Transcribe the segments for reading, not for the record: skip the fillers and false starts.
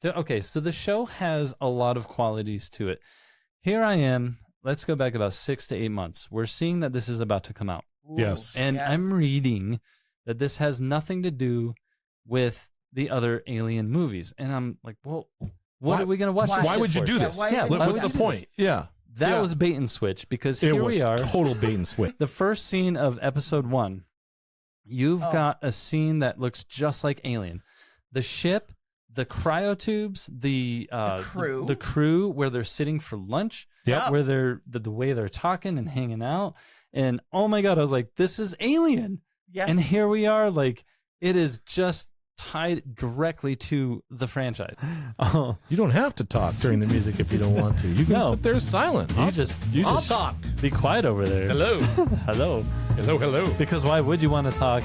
Okay, so the show has a lot of qualities to it. Here I am. Let's go back about 6 to 8 months. We're seeing that this is about to come out. Ooh, yes. And I'm reading that this has nothing to do with the other Alien movies. And I'm like, well, what are we going to watch? Why would you do this? What's the point? Yeah. That was bait and switch because here we are. Total bait and switch. The first scene of episode 1, you've got a scene that looks just like Alien. The ship, the cryotubes, the crew where they're sitting for lunch, where they're the way they're talking and hanging out. And oh my God, I was like, this is Alien. Yeah. And here we are, like, it is just tied directly to the franchise. Oh, you don't have to talk during the music if you don't want to. You can sit there silent. You just talk. Be quiet over there. Hello. Hello. Because why would you want to talk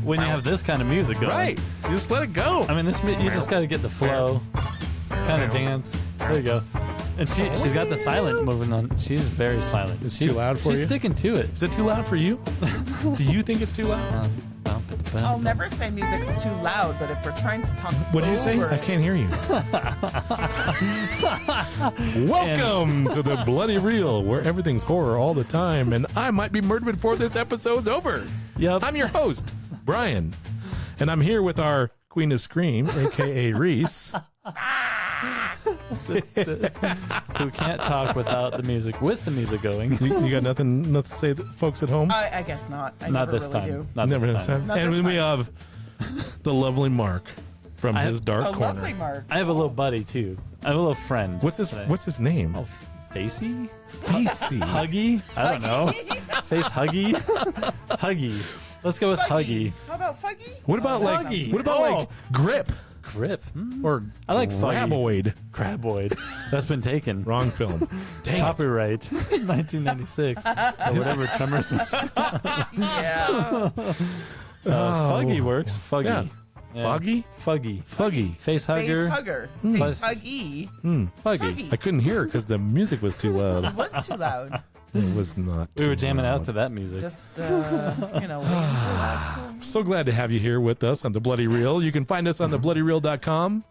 when you have this kind of music going? Right. You just let it go. I mean, you just got to get the flow, kind of dance. There you go. And she's got the silent moving on. She's very silent. It's too loud for you? She's sticking to it. Is it too loud for you? Do you think it's too loud? I'll never say music's too loud, but if we're trying to talk What did you say? I can't hear you. Welcome to the Bloody Reel, where everything's horror all the time, and I might be murdered before this episode's over. Yep. I'm your host, Brian, and I'm here with our Queen of Scream, a.k.a. Reese. Who can't talk without the music, with the music going. You got nothing to say to folks at home? I guess not. Not this time. Not this time. And then we have the lovely Mark from his dark corner. Lovely Mark. I have a little buddy too. I have a little friend. What's his name? Oh, Facey? Huggy? I don't know. Face Huggy? Huggy. Let's go with Huggy. How about Fuggy? What about like Grip? Grip. Or I like Graboid. Graboid. That's been taken. Wrong film. Copyright 1996 or whatever Tremors was. Yeah. Fuggy works. Fuggy. Yeah. Yeah. Fuggy. Face hugger. Face Huggy. Fuggy. I couldn't hear because the music was too loud. It was too loud. It was not. We were jamming loud. out to that music. Just, waiting for that. So glad to have you here with us on The Bloody Reel. You can find us on thebloodyreel.com.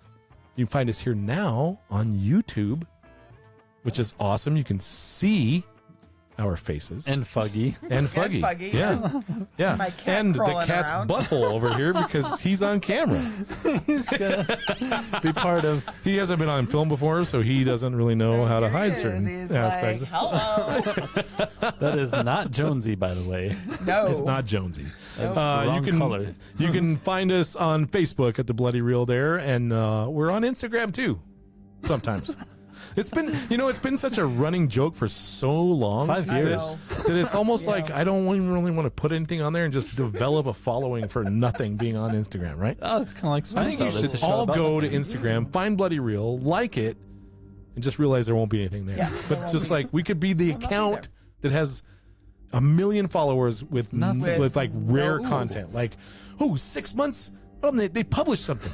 You can find us here now on YouTube, which is awesome. You can see our faces. And Fuggy. And Fuggy. Yeah. My cat and the cat's around. butthole over here because he's on camera. He's going to be part of... He hasn't been on film before, so he doesn't really know how to hide certain He's aspects. like, hello. That is not Jonesy, by the way. No. It's not Jonesy. That's the wrong color. You can find us on Facebook at The Bloody Reel there, and we're on Instagram too, sometimes. It's been such a running joke for so long. 5 years. That it's almost like I don't even really want to put anything on there and just develop a following for nothing being on Instagram, right? Oh, it's kind of like Seinfeld. I think you should all go to Instagram, find Bloody Reel, like it, and just realize there won't be anything there. Yeah, but it's just like we could be the account that has 1 million followers with like rare content. Like, 6 months? Oh, they published something.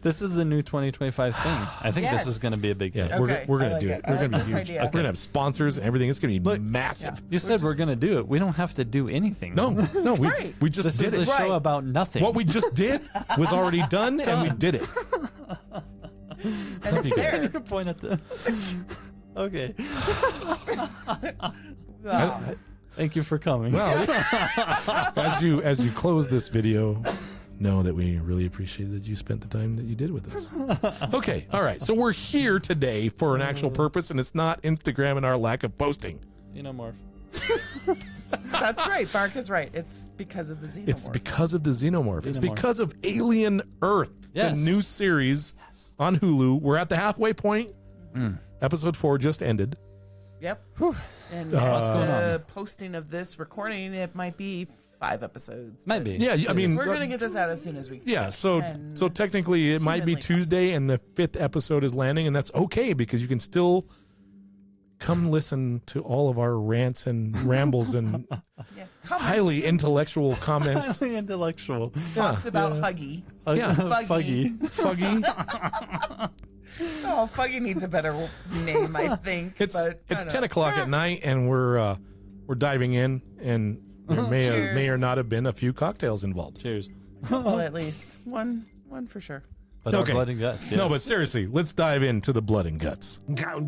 This is the new 2025 thing. I think this is going to be a big hit. Yeah, we're going to do it. We're going to be huge. idea. We're going to have sponsors and everything. It's going to be massive. You said we're going to do it. We don't have to do anything. No, we just This did is it. a show about nothing. What we just did was already done, and we did it. And it's there. Good point at the... Okay. Wow. Thank you for coming. Well, as you close this video, know that we really appreciate that you spent the time that you did with us. Okay, all right. So we're here today for an actual purpose, and it's not Instagram and our lack of posting. Xenomorph. That's right. Mark is right. It's because of the Xenomorph. It's because of the Xenomorph. It's because of Alien Earth, the new series on Hulu. We're at the halfway point. Episode 4 just ended. Yep. And what's going the posting of this recording, it might be 5 episodes. Might be. Yeah, I mean, We're going to get this out as soon as we can. Yeah, so technically it might be Tuesday and the 5th episode is landing, and that's okay because you can still come listen to all of our rants and rambles and highly intellectual comments. Highly intellectual. Talks about Huggy. Yeah. Fuggy. Fuggy. Oh, Fuggy needs a better name, I think. It's 10 o'clock at night, and we're diving in, and there may or not have been a few cocktails involved. Cheers. Well, at least one for sure. But our blood and guts. Yes. No, but seriously, let's dive into the blood and guts. No.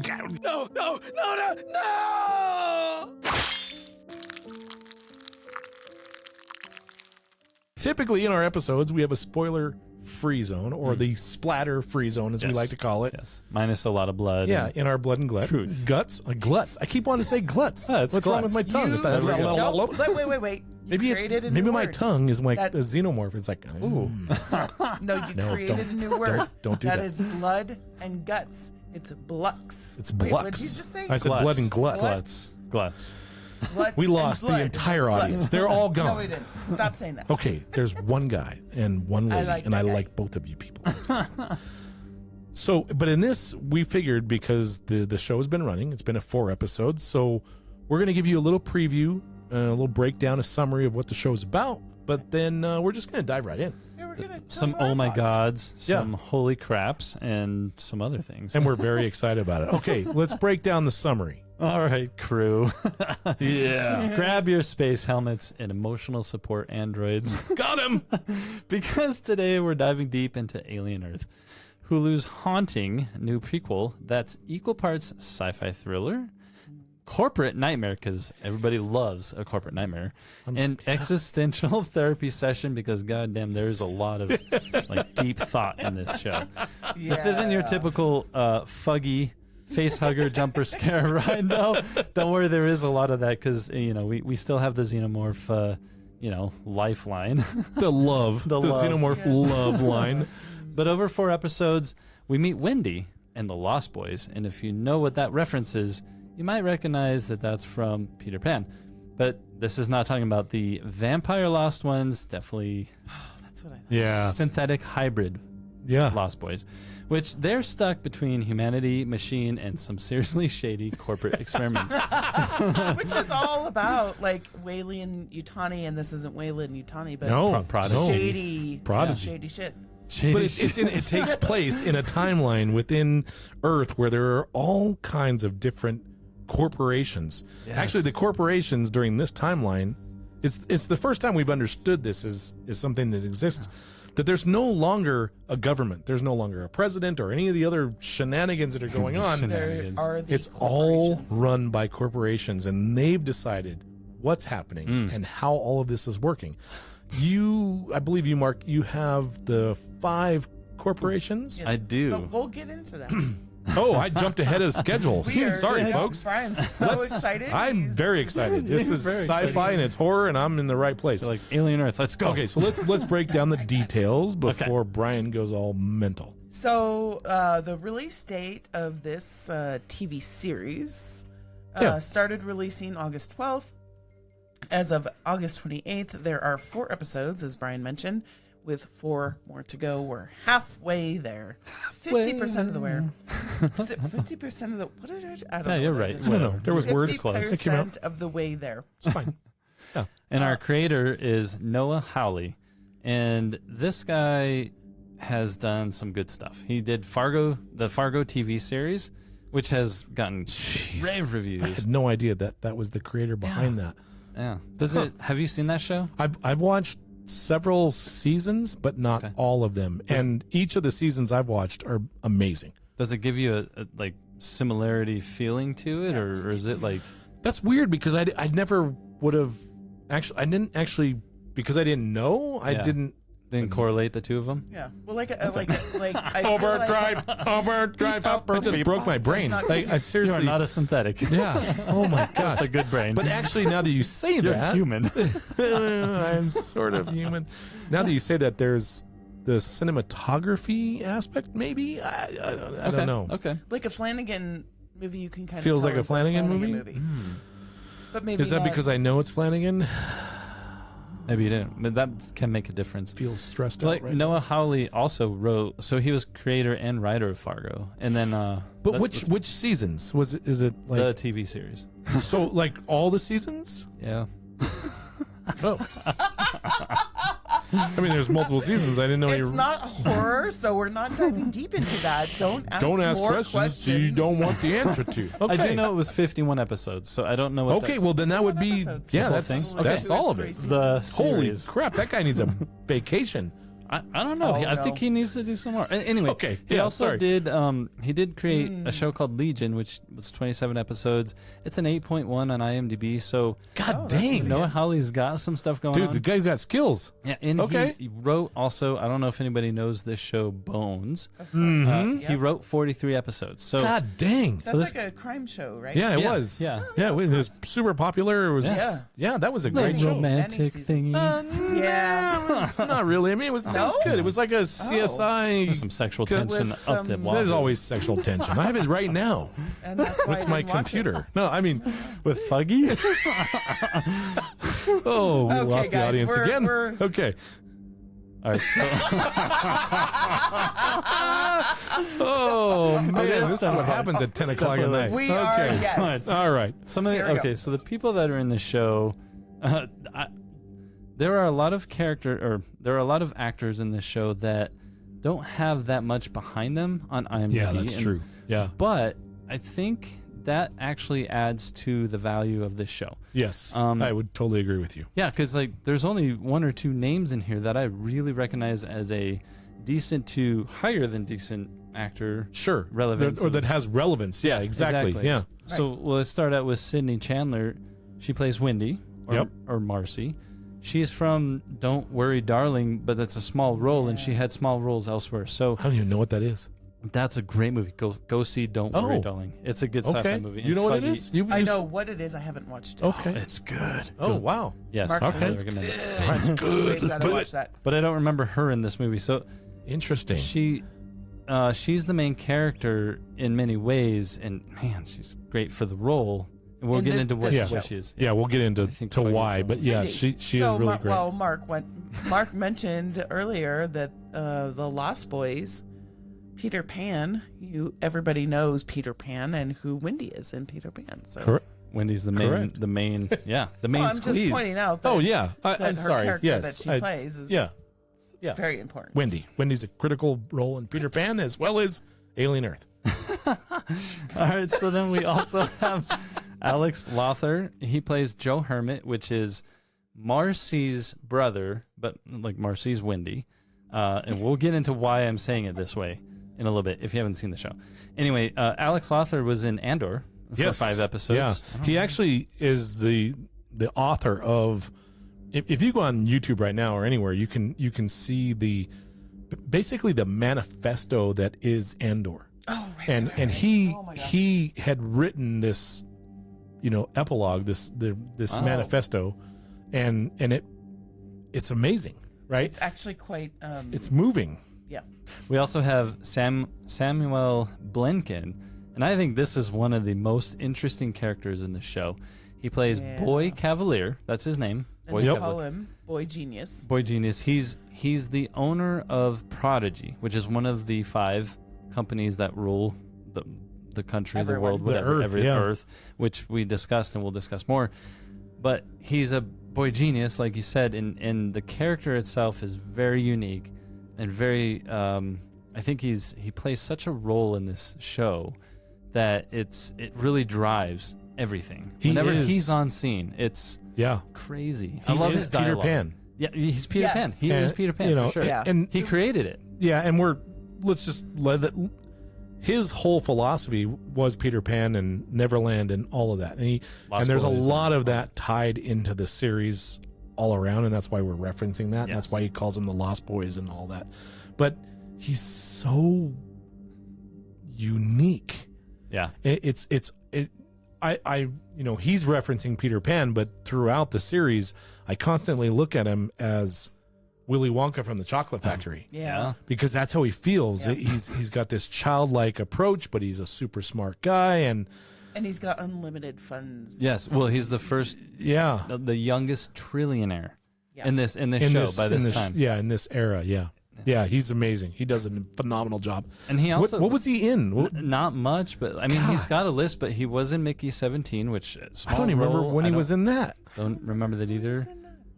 Typically in our episodes, we have a spoiler-free zone, or the splatter-free zone, as we like to call it. Yes, minus a lot of blood. Yeah, in our blood and Truth. guts. Gluts. I keep wanting to say gluts. It's What's wrong with my tongue? Wait. You Maybe created a new maybe my word. tongue is like a xenomorph. It's like, ooh. No, you created a new word. Don't do that. That is blood and guts. It's blux. It's Wait, blux. what did you just say? I said blood and gluts. Gluts. Bloods We and lost the blood. entire Blood. audience. They're all No, gone. we didn't. Stop saying that. Okay, there's one guy and one lady, like and that I guy. like both of you people. So, but in this, we figured because the show has been running, it's been 4 episodes, so we're going to give you a little preview, a little breakdown, a summary of what the show's about, but then we're just going to dive right in. Yeah, we're gonna Some tell our oh my thoughts. gods, some holy craps, and some other things. And we're very excited about it. Okay, let's break down the summary. All right, crew. Yeah. Grab your space helmets and emotional support androids. Got him! Because today we're diving deep into Alien Earth, Hulu's haunting new prequel that's equal parts sci-fi thriller, corporate nightmare, because everybody loves a corporate nightmare, and existential therapy session, because goddamn, there's a lot of like deep thought in this show. This isn't your typical fuggy face hugger jumper scare ride, though. Don't worry, there is a lot of that, because we still have the xenomorph lifeline. The love. The love. xenomorph love line. But over 4 episodes, we meet Wendy and the Lost Boys, and if you know what that reference is, you might recognize that that's from Peter Pan. But this is not talking about the vampire Lost Ones, definitely That's what I thought. Yeah. synthetic hybrid Yeah. Lost Boys, which they're stuck between humanity, machine, and some seriously shady corporate experiments. Which is all about like Wayland Yutani, and this isn't Wayland Yutani, but No. Prodigy. No. shady, Prodigy. shady shit. Shady But it shit. takes place in a timeline within Earth where there are all kinds of different corporations. Yes. Actually, the corporations during this timeline, it's the first time we've understood this is something that exists. That there's no longer a government, there's no longer a president or any of the other shenanigans that are going on. There are the It's all corporations. run by corporations, and they've decided what's happening and how all of this is working. I believe you, Mark, you have the 5 corporations. Yes, I do. But we'll get into that. Oh, I jumped ahead of schedule. We are- Sorry, yeah, folks. Brian's so excited. I'm very excited. This is Very sci-fi excited. and it's horror, and I'm in the right place. Like Alien Earth, let's go. Okay, so let's break down the details before Brian goes all mental. So the release date of this TV series started releasing August 12th. As of August 28th, there are 4 episodes, as Brian mentioned, with 4 more to go. We're halfway there. 50% of the way. 50% of the... What did I don't know. you're what right. I just I don't said. know. There was words close. It came out. 50% of the way there. It's fine. And our creator is Noah Hawley. And this guy has done some good stuff. He did the Fargo TV series, which has gotten rave I reviews. had no idea that was the creator behind that. Yeah. Have you seen that show? I've watched several seasons, but not all of them. And each of the seasons I've watched are amazing. Does it give you a like similarity feeling to it, or is it like... That's weird because I never would have actually. I didn't actually because I didn't know. I didn't correlate the two of them? Yeah. Well, like I feel overdrive. It just broke my brain. not Like, I You seriously. are not a synthetic. Yeah. Oh my gosh. That's a good brain. But actually, now that you say You're that, human. I'm sort of human. Now that you say that, there's the cinematography aspect. Maybe I don't know. Okay. like a Flanagan movie. You can kind of Feels tell like a it's Flanagan movie? But maybe Is that not. because I know it's Flanagan? Maybe you didn't. But that can make a difference. Feels stressed Like out right Noah Hawley also wrote, so he was creator and writer of Fargo, and then But which seasons was it? Is it the like TV series? so like all the seasons? Yeah. Oh. I mean, there's multiple seasons. I didn't know It's not horror, so we're not diving deep into that. Don't ask more questions you don't want the answer to. Okay. I do know it was 51 episodes, so I don't know what. Okay, well then that would be episodes. Yeah, The whole that's thing? that's Okay. all of it. The Holy series. crap! That guy needs a vacation. I don't know. I think he needs to do some more. Anyway, okay. He also did create a show called Legion, which was 27 episodes. It's an 8.1 on IMDb. So God dang, Noah Hawley's got some stuff going on. Dude, the guy's got skills. Yeah, and he wrote also. I don't know if anybody knows this show, Bones. He wrote 43 episodes. So God dang, that's like a crime show, right? Yeah, it was. Yeah, it was super popular. It was. Yeah, that was a great show. Romantic thingy. Yeah, not really. I mean, it was good. It was like a CSI. There's some sexual tension up the wall. There's always sexual tension. I have it right now. And that's why with my computer. No, I mean with Fuggy. Oh, we lost the audience again. Okay. All right. So. Oh man, this is what happens at 10 o'clock at night. We are. Yes. All right. So the people that are in the show, there are a lot of actors in this show that don't have that much behind them on IMDb. Yeah, that's true. Yeah. But I think that actually adds to the value of this show. Yes, I would totally agree with you. Yeah, because there's only one or two names in here that I really recognize as a decent to higher than decent actor. Sure, relevance or that has relevance. Yeah, exactly. Yeah. So let's start out with Sydney Chandler. She plays Wendy or Marcy. She's from Don't Worry, Darling, but that's a small role, and she had small roles elsewhere. So I don't even know what that is. That's a great movie. Go see Don't Worry, Darling. It's a good sci-fi movie. You know what it is? I know what it is. I haven't watched it. Okay. It's good. Oh, wow. Yes. Mark's I recommend it. That's good. Let's do watch that. But I don't remember her in this movie. So interesting. She's the main character in many ways, and man, she's great for the role. And we'll get into what she is. Yeah, we'll get into why, but yeah, she is really great. Well, Mark mentioned earlier that the Lost Boys, Peter Pan, everybody knows Peter Pan and who Wendy is in Peter Pan. So correct. Wendy's the main I'm squeeze. just pointing out that, I'm sorry. Character Yes, that she plays is very important. Wendy's a critical role in Peter Pan as well as Alien Earth. All right, so then we also have Alex Lothar. He plays Joe Hermit, which is Marcy's brother, but like Marcy's Wendy. And we'll get into why I'm saying it this way in a little bit if you haven't seen the show. Anyway, Alex Lothar was in Andor for 5 episodes. Yeah, he actually is the author of. If you go on YouTube right now or anywhere, you can see basically the manifesto that is Andor. Oh, right. And he had written this, epilogue, this manifesto, and it's amazing, right? It's actually quite. It's moving. Yeah. We also have Samuel Blenkin, and I think this is one of the most interesting characters in the show. He plays Boy Cavalier. That's his name. And they call him Boy Genius. Boy Genius. He's the owner of Prodigy, which is one of the 5 companies that rule the country, the world, whatever, Earth, which we discussed and we'll discuss more. But he's a boy genius, like you said, and the character itself is very unique and very. I think he plays such a role in this show that it really drives everything. Whenever he's on scene, it's crazy. I love his dialogue. Peter Pan. Yeah, he's Peter Pan. He is Peter Pan for sure. Yeah. And he created it. Yeah, and let's just let it. His whole philosophy was Peter Pan and Neverland and all of that, and there's a lot of that tied into the series all around, and that's why we're referencing that. Yes. And that's why he calls them the Lost Boys and all that. But he's so unique. Yeah, he's referencing Peter Pan, but throughout the series, I constantly look at him as Willy Wonka from the Chocolate Factory. Yeah. Because that's how he feels. Yeah. He's got this childlike approach, but he's a super smart guy, and he's got unlimited funds. Yes. Well, he's the first the youngest trillionaire in this show by this time. Yeah, in this era, Yeah, he's amazing. He does a phenomenal job. And he also what was he in? Not much, but I mean, he's got a list. But he was in Mickey 17, which I don't even remember when he was in that. Don't remember that either.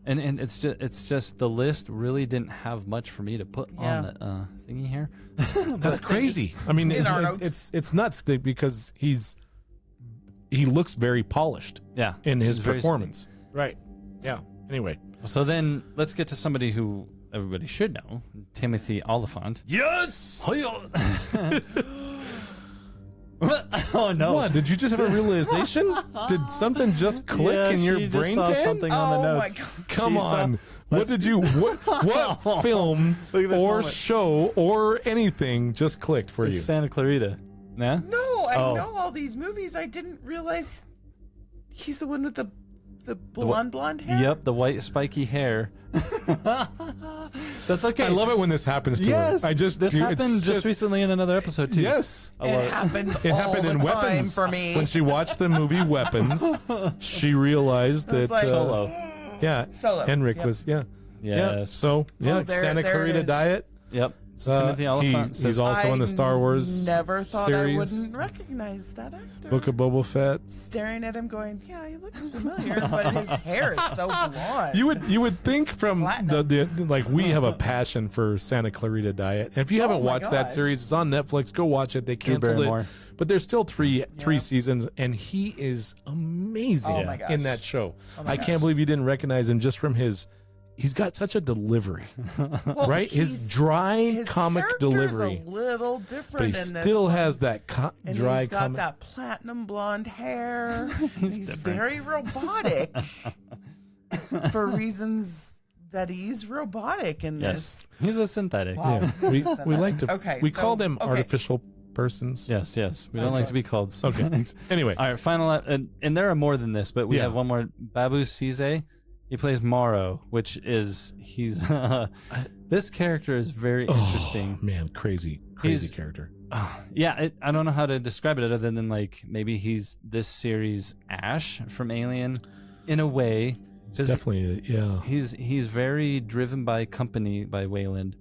And it's just the list really didn't have much for me to put on the thingy here. That's crazy. I mean, it's nuts because he looks very polished. Yeah, in his performance. Right. Yeah. Anyway, so then let's get to somebody who everybody should know, Timothy Oliphant. Yes. Oh no! What? Did you just have a realization? Did something just click in your brain? Saw something on the Oh my notes. God. Come on. What did you? What film Look at this or moment. show or anything just clicked for you? Santa Clarita. Yeah. No, I know all these movies. I didn't realize he's the one with the blonde hair. Yep, the white spiky hair. That's okay. I love it when this happens to Yes, her. this happened just recently in anher episode too. Yes. It happens It all happened the in time Weapons for me. When she watched the movie Weapons, she realized that like, Solo. Yeah, Solo. Henrik Yep. was yeah. Yes. So yeah, there it Santa Clarita is. Diet. Yep. So Timothy Oliphant says, he's also in the Star Wars Never thought series. I wouldn't recognize that actor. Book of Boba Fett. Staring at him, going, "Yeah, he looks familiar, but his hair is so blonde." You would think from the like we have a passion for Santa Clarita Diet. And if you haven't my watched that gosh. series, it's on Netflix. Go watch it. They Drew canceled Barrymore. it, but there's still three seasons, and he is amazing Oh my gosh. in that show. my I gosh. can't believe you didn't recognize him just from his. He's got such a delivery, Well, right? His dry his comic character's delivery, a little different but he in this still one. has that And dry he's got comic. that platinum blonde hair. He's different. very robotic for reasons that he's robotic in Yes. this. He's a synthetic. Wow. Yeah, we like to. Okay, we so- call them okay. artificial persons. Yes. We don't like to be called synthetics. Anyway, All right, final, and there are more than this, but we Yeah. have one more. Babu Cisse, he plays Morrow, he's this character is very interesting. Oh, man, crazy He's- character. Yeah, I don't know how to describe it other than like maybe he's this series Ash from Alien, in a way. It's definitely He's very driven by company by Wayland,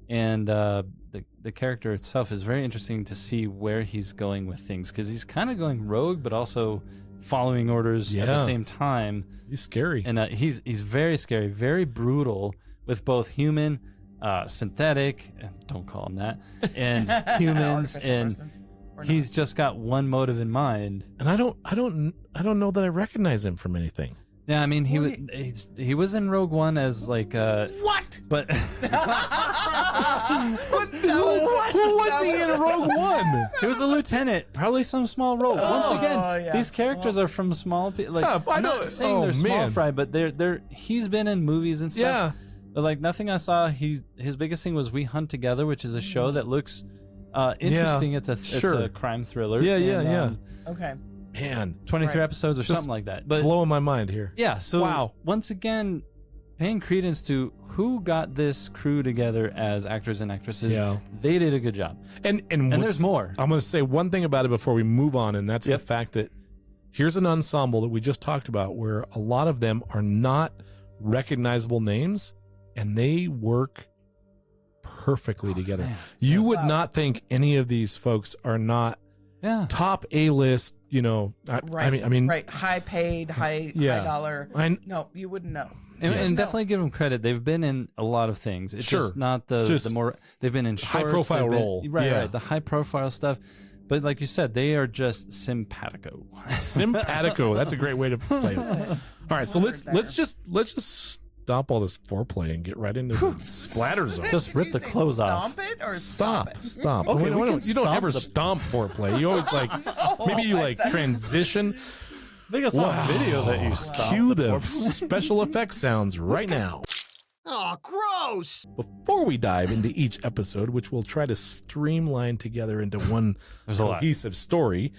and the character itself is very interesting to see where he's going with things because he's kind of going rogue, but also following orders at the same time. He's scary. And he's very scary, very brutal with both human, synthetic, don't call him that, and humans, Artificial and persons. Or not. he's just got one motive in mind. And I don't know that I recognize him from anything. Yeah, I mean Well, he was in Rogue One as like What? but Who was he in Rogue One? he was a lieutenant, probably some small role. Once again, yeah. these characters are from small like Yeah, I I'm know- not saying oh, they're small man. fry, but they're he's been in movies and stuff. Yeah. But like nothing I saw, his biggest thing was We Hunt Together, which is a show that looks interesting. It's a crime thriller. Yeah. Okay. Man, 23 Right. episodes or Just something like that. But blowing my mind here. yeah, so Wow. once again, paying credence to who got this crew together as actors and actresses. Yeah. They did a good job. And there's more. I'm going to say one thing about it before we move on, and that's the fact that here's an ensemble that we just talked about where a lot of them are not recognizable names, and they work perfectly together. man. You Yes. would not think any of these folks are not Yeah. top A-list, Right. I mean, right. High paid, high dollar. No, you wouldn't know. And No. definitely give them credit. They've been in a lot of things. It's Sure. just not the Just more. They've been in shorts, high-profile they've been- role. Right, Yeah. right. The high profile stuff. But like you said, they are just simpatico. simpatico. That's a great way to play it. All right, so let's just stop all this foreplay and get right into the splatter zone. Just rip Did the you say clothes off. Stomp it or Stop. it? Stop. Okay, Wait, we can you don't stomp ever the- stomp foreplay. You always maybe you transition. I think I saw a video that you stopped. Cue the special effects sounds right now. Oh, gross! Before we dive into each episode, which we'll try to streamline together into one There's a lot. cohesive story,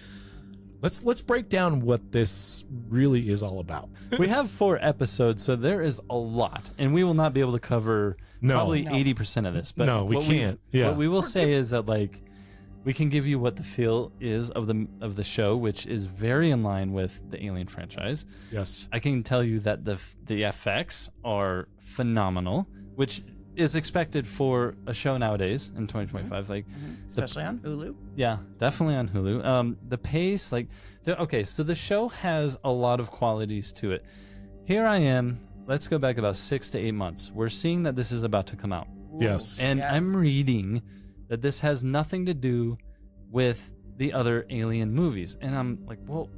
let's break down what this really is all about. We have 4 episodes, so there is a lot, and we will not be able to cover probably 80% of this. But No, we what can't. Yeah. What we will say is that like we can give you what the feel is of the show, which is very in line with the Alien franchise. Yes. I can tell you that the effects are phenomenal, which is expected for a show nowadays in 2025. Like, Especially on Hulu. yeah, definitely on Hulu. The pace, like, okay, so the show has a lot of qualities to it. Here I am. Let's go back about 6 to 8 months. We're seeing that this is about to come out, Yes. and Yes. I'm reading that this has nothing to do with the other Alien movies, and I'm like, well,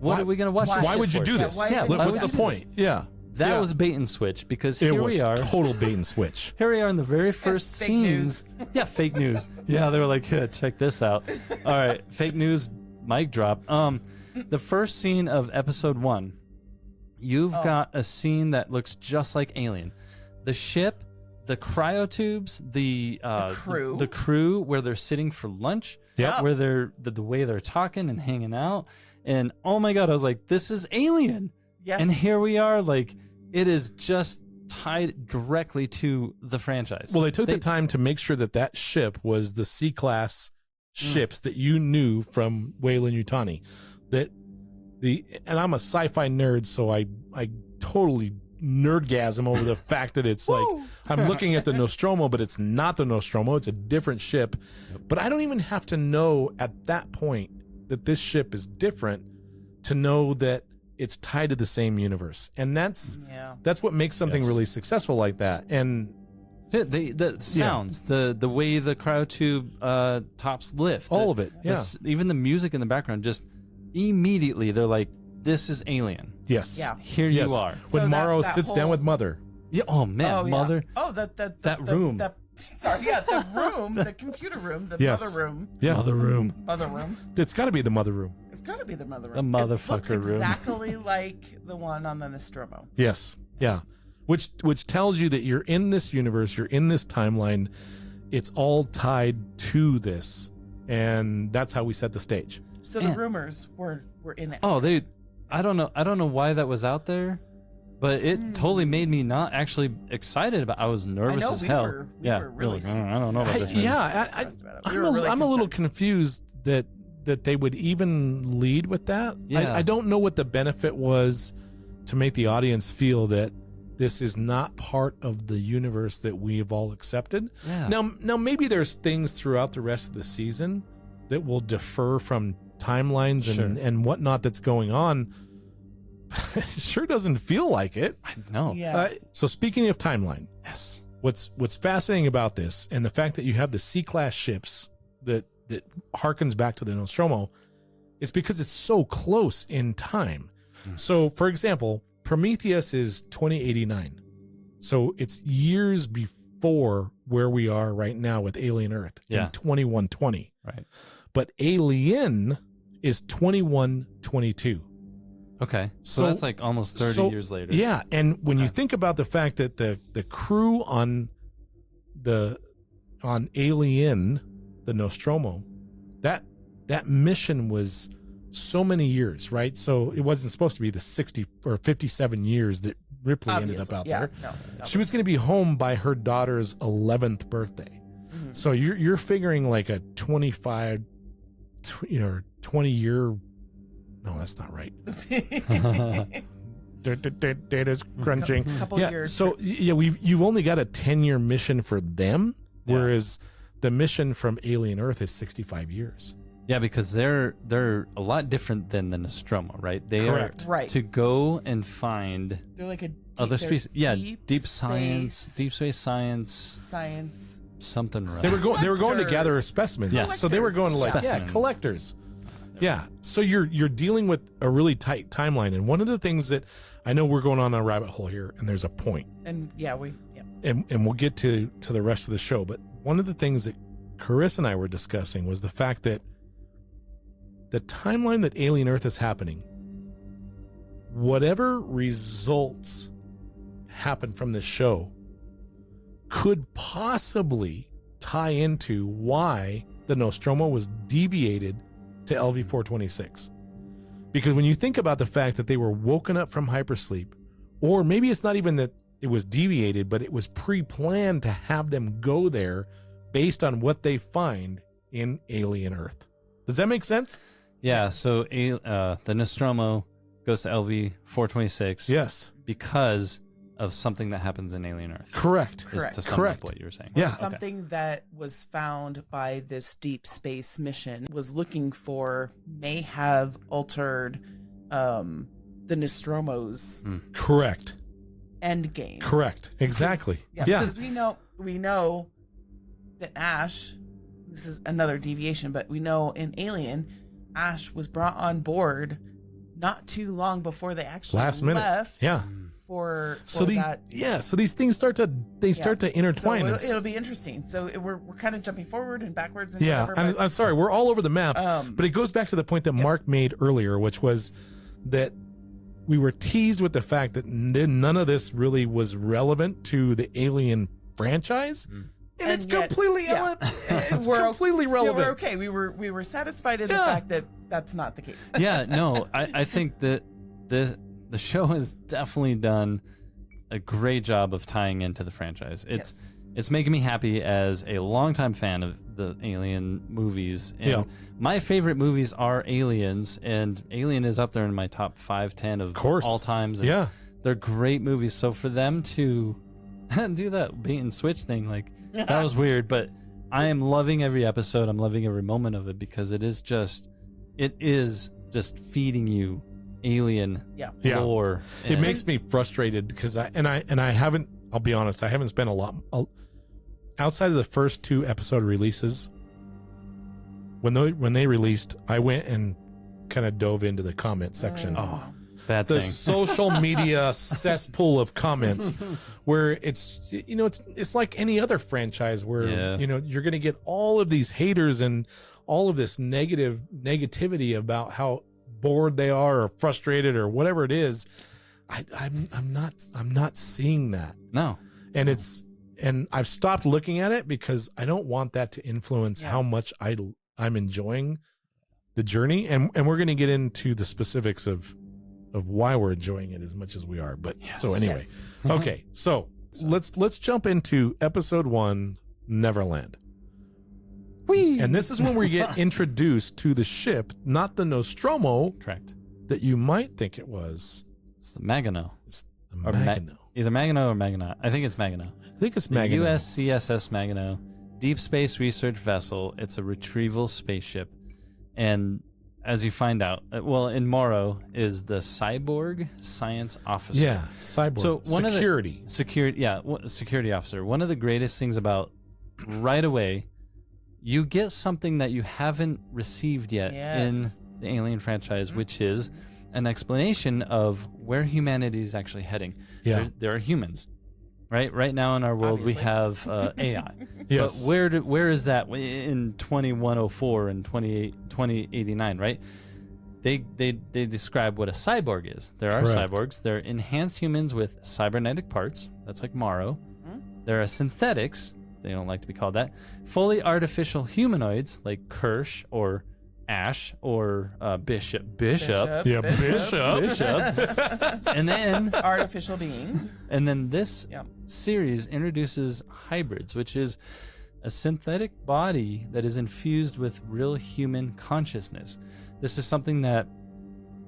what Why- are we gonna watch? this Why shit would you for? do this? why Yeah, would why What's would the you do point? Yeah. That was bait and switch because It here was we are. total bait and switch. Here we are in the very first fake scenes. news. Yeah, fake news. Yeah, they were like, yeah, check this out. All right, fake news, mic drop. The first scene of episode 1, you've got a scene that looks just like Alien. The ship, the cryotubes, the crew where they're sitting for lunch, where they're the way they're talking and hanging out. And oh my God, I was like, this is Alien. Yeah. And here we are, like, it is just tied directly to the franchise. Well, they took the time to make sure that ship was the C-class ships that you knew from Weyland-Yutani. And I'm a sci-fi nerd, so I totally nerdgasm over the fact that it's like I'm looking at the Nostromo, but it's not the Nostromo. It's a different ship. But I don't even have to know at that point that this ship is different to know that it's tied to the same universe. And that's what makes something really successful like that. And the sounds, the way the cryotube tops lift, all of it. Even the music in the background, just immediately they're like, this is Alien. Yes. Yeah. Here you are. When Morrow sits down with Mother. Yeah. Oh man, Mother. Oh, that room. The room, the computer room, the mother room. Yeah. Mother room. It's got to be the mother room. It's got to be the mother room. The motherfucker room. room. Exactly like the one on the Nostromo. Yes. Yeah. Which tells you that you're in this universe, you're in this timeline. It's all tied to this, and that's how we set the stage. So the rumors were in it. Oh, I don't know why that was out there, but it totally made me not actually excited about. I was nervous as hell. We were really. Like, I don't know about this. I'm a little confused that they would even lead with that. Yeah. I don't know what the benefit was to make the audience feel that this is not part of the universe that we've all accepted. Yeah. Now maybe there's things throughout the rest of the season that will defer from timelines and whatnot that's going on. It sure doesn't feel like it. I know. Yeah. So speaking of timeline, Yes. what's fascinating about this and the fact that you have the C-class ships that harkens back to the Nostromo, is because it's so close in time. So, for example, Prometheus is 2089. So it's years before where we are right now with Alien Earth in 2120. Right. But Alien is 2122. Okay. So that's like almost 30 years later. Yeah. And when you think about the fact that the crew on Alien, the Nostromo, that mission was so many years, right? So it wasn't supposed to be the 60 or 57 years that Ripley ended up out there. No, she was going to be home by her daughter's 11th birthday. Mm-hmm. So you're figuring like a 25, 20 year. No, that's not right. Data's crunching. Couple years. So you've only got a 10-year mission for them, whereas the mission from Alien Earth is 65 years. Yeah, because they're a lot different than the Nostromo, right? They Correct. are Right. to go and find They're like other species. Yeah, deep space science, something. They were going to gather specimens. Yes. So they were going to Specimens. collectors. Yeah. So you're dealing with a really tight timeline, and one of the things that I know we're going on a rabbit hole here, and there's a point. And And we'll get to the rest of the show, but one of the things that Carissa and I were discussing was the fact that the timeline that Alien Earth is happening, whatever results happen from this show could possibly tie into why the Nostromo was deviated to LV-426. Because when you think about the fact that they were woken up from hypersleep, or maybe it's not even that it was deviated, but it was pre-planned to have them go there based on what they find in Alien Earth. Does that make sense? Yeah, so the Nostromo goes to LV-426. Yes. Because of something that happens in Alien Earth. Correct. To sum up what you were saying. Yeah. Something that was found by this deep space mission was looking for may have altered the Nostromo's Correct. end game. Correct. Exactly. Yeah. Because we know that Ash, this is another deviation, but we know in Alien, Ash was brought on board not too long before they actually Last minute. left. Yeah. for so these that. So these things start to intertwine. So it'll be interesting. So we're kind of jumping forward and backwards. And yeah, whatever, I'm sorry, we're all over the map. But it goes back to the point that Mark made earlier, which was that we were teased with the fact that none of this really was relevant to the Alien franchise. And it's yet, completely it's completely relevant. We're okay. We were satisfied in the fact that that's not the case. Yeah, no, I think that the show has definitely done a great job of tying into the franchise. It's making me happy as a longtime fan of the Alien movies. And my favorite movies are Aliens, and Alien is up there in my top 5-10 of all times. And they're great movies. So for them to do that bait and switch thing, like that was weird, but I am loving every episode. I'm loving every moment of it because it is just feeding you Alien lore. It makes me frustrated because I haven't, I'll be honest, I haven't spent a lot outside of the first 2 episode releases. When they released, I went and kind of dove into the comment section. Bad the thing. Social media cesspool of comments where it's like any other franchise where you're going to get all of these haters and all of this negativity about how bored they are or frustrated or whatever it is. I'm not seeing that. No. And I've stopped looking at it because I don't want that to influence how much I'm enjoying the journey. And we're going to get into the specifics of why we're enjoying it as much as we are. But so anyway, okay. So let's jump into episode 1, Neverland. Whee! And this is when we get introduced to the ship, not the Nostromo. Correct. That you might think it was. It's the Maginot. It's the Maginot. Either Maginot or Maginot. I think it's Maginot. I think it's the Maginot. USCSS Maginot, deep space research vessel. It's a retrieval spaceship. And as you find out, in Morrow is the cyborg science officer. Yeah, cyborg. So security officer. One of the greatest things about right away, you get something that you haven't received yet in the Alien franchise, which is an explanation of where humanity is actually heading. Yeah. There are humans. Right now in our world, we have AI. Yes. But where is that in 2104 and 2089, right? They describe what a cyborg is. There are cyborgs. They're enhanced humans with cybernetic parts. That's like Morrow. There are synthetics. They don't like to be called that. Fully artificial humanoids like Kirsch or Ash or Bishop. Yeah, Bishop. And then artificial beings. And then this series introduces hybrids, which is a synthetic body that is infused with real human consciousness. This is something that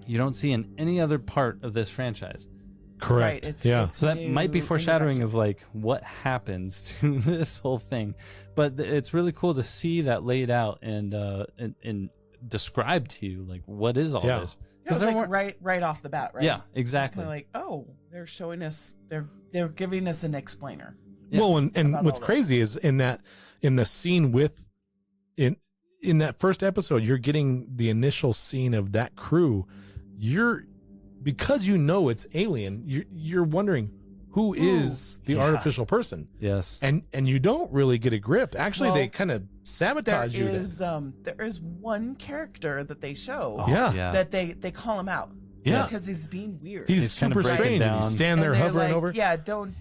you don't see in any other part of this franchise. Correct. Right, so that might be foreshadowing of like what happens to this whole thing, but it's really cool to see that laid out and described to you, like what is all this? Because like right off the bat, right? Yeah, exactly. It's like, oh, they're showing us, they're giving us an explainer. Yeah. Well, and what's crazy is in the scene in that first episode, you're getting the initial scene of that crew. Because you know it's alien, you're wondering who is the artificial person. Yes. And you don't really get a grip. Actually, they kind of sabotage you. There is one character that they show that they call him out. Yeah. Because he's being weird. He's super strange. And he's standing there hovering over. Yeah, don't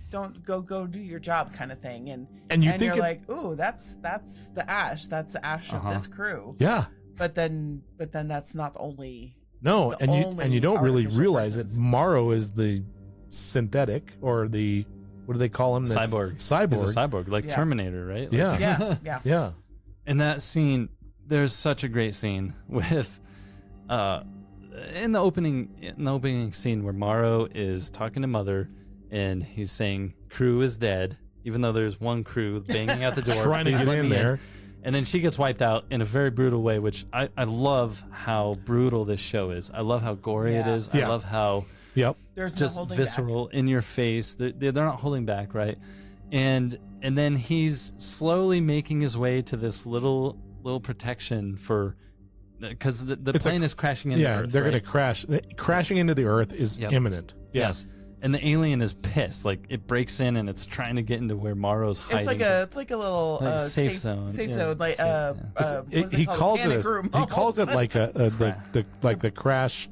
go do your job kind of thing. And you're like, ooh, that's the Ash. That's the Ash of this crew. Yeah. But then that's not the only. No, and you don't really realize that Morrow is the synthetic or the, what do they call him? Cyborg. He's a cyborg, like Terminator, right? Yeah. Yeah. In that scene, there's such a great scene with, in the opening scene where Morrow is talking to Mother, and he's saying crew is dead, even though there's one crew banging out the door trying to get in there. And then she gets wiped out in a very brutal way, which I love how brutal this show is. I love how gory it is. I love how there's just no visceral back. In your face. They're not holding back, right? And then he's slowly making his way to this little protection for, because the plane is crashing into Earth. They're going to crash. Crashing into the Earth is imminent. Yes. And the alien is pissed. Like it breaks in and it's trying to get into where Morrow's hiding. It's like a little like safe zone. Safe Yeah, zone. Like he calls it like the crash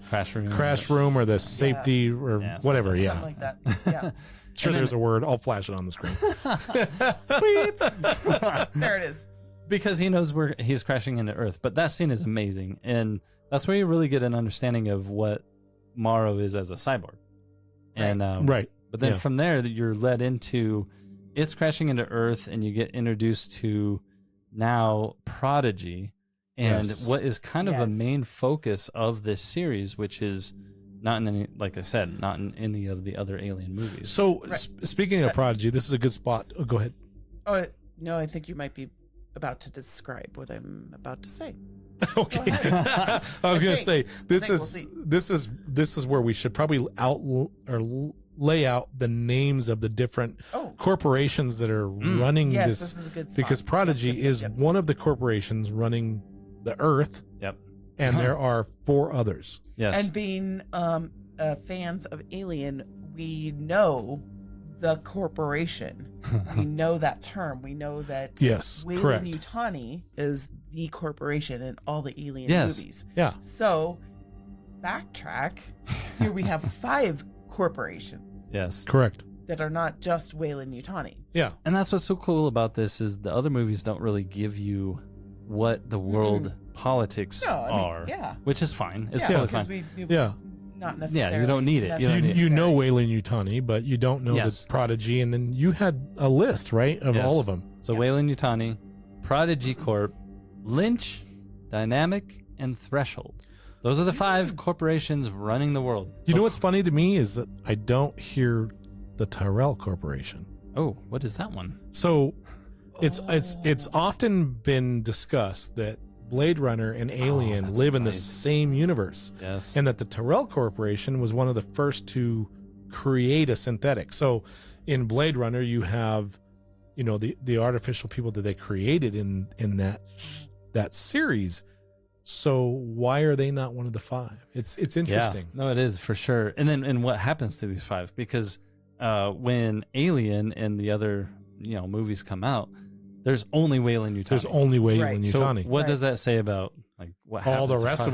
room or the safety or whatever. Something like that. Yeah. Sure, there's a word. I'll flash it on the screen. Beep. There it is. Because he knows where he's crashing into Earth. But that scene is amazing. And that's where you really get an understanding of what Morrow is as a cyborg. And right. But then from there, you're led into it's crashing into Earth, and you get introduced to now Prodigy, and what is kind of a main focus of this series, which is not in any, like I said, not in any of the other Alien movies. So speaking of Prodigy, this is a good spot. Oh, go ahead. Oh no, I think you might be about to describe what I'm about to say. Okay. I was going to say this is where we should probably lay out the names of the different corporations that are running this is a good spot. Because Prodigy is one of the corporations running the Earth. Yep. And there are 4 others. Yes. And being fans of Alien, we know the corporation. We know that term. We know that Weyland-Yutani is the corporation in all the Alien movies. Yeah. So, backtrack. Here we have 5 corporations. Yes. Correct. That are not just Weyland-Yutani. Yeah. And that's what's so cool about this is the other movies don't really give you what the world politics are. Which is fine. It's totally fine. Not necessarily. Yeah, you don't need it. You know Weyland-Yutani, but you don't know the Prodigy, and then you had a list, right, of all of them. So Weyland-Yutani, Prodigy Corp, Lynch, Dynamic, and Threshold. Those are the 5 corporations running the world. You know what's funny to me is that I don't hear the Tyrell Corporation. Oh, what is that one? So it's often been discussed that Blade Runner and Alien live in the same universe. Yes. And that the Tyrell Corporation was one of the first to create a synthetic. So in Blade Runner, you have, the artificial people that they created in that series. So why are they not one of the 5? It's interesting. Yeah. No, it is for sure. And what happens to these 5? Because when Alien and the other movies come out, there's only Weyland-Yutani. There's only Weyland-Yutani. So what does that say about what happens? All the rest of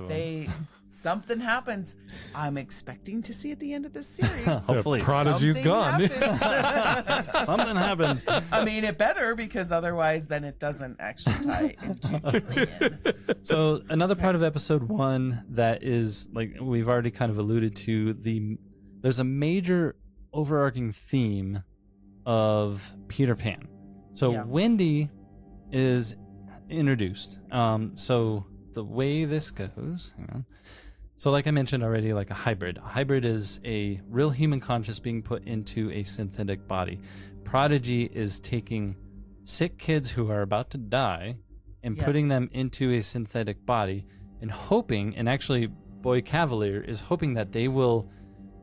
them. Something happens. I'm expecting to see at the end of this series. Hopefully, Prodigy's gone. Something happens. I mean, it better, because otherwise, then it doesn't actually tie into Alien. So another part of episode 1 that is, like we've already kind of alluded to, there's a major overarching theme of Peter Pan. So Wendy is introduced. So the way this goes, hang on. So like I mentioned already, like a hybrid. A hybrid is a real human conscious being put into a synthetic body. Prodigy is taking sick kids who are about to die and putting them into a synthetic body and hoping, and actually Boy Cavalier is hoping that they will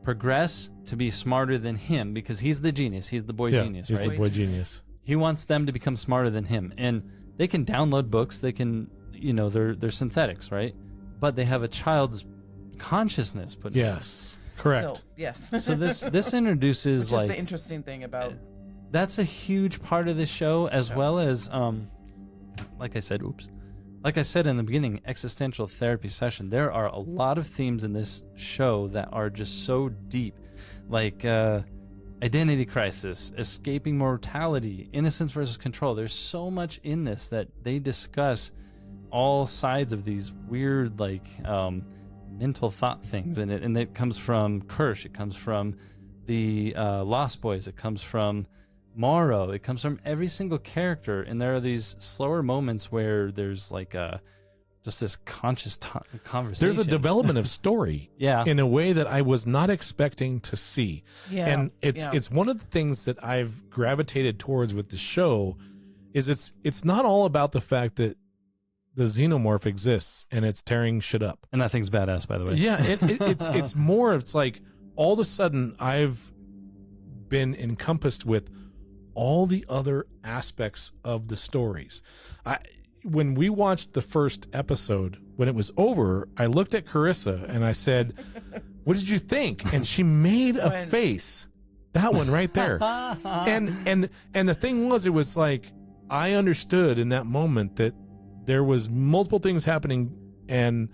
progress to be smarter than him, because he's the genius. He's the boy genius, right? He's the boy genius. He wants them to become smarter than him. And they can download books. They can, they're synthetics, right? But they have a child's consciousness put in. Yes. Correct. Still, yes. So this introduces which is the interesting thing about that's a huge part of the show, as well as like I said in the beginning, existential therapy session. There are a lot of themes in this show that are just so deep, like identity crisis, escaping mortality, innocence versus control. There's so much in this that they discuss all sides of these weird, mental thought things in it. And it comes from Kirsch, it comes from the Lost Boys, it comes from Morrow, it comes from every single character. And there are these slower moments where there's just this conscious conversation. There's a development of story in a way that I was not expecting to see. Yeah. And it's one of the things that I've gravitated towards with the show is it's not all about the fact that the xenomorph exists and it's tearing shit up. And that thing's badass, by the way. Yeah, it's more, it's like all of a sudden I've been encompassed with all the other aspects of the stories. When we watched the first episode, when it was over, I looked at Carissa and I said, what did you think? And she made a face. That one right there. and the thing was, it was like, I understood in that moment that there was multiple things happening, and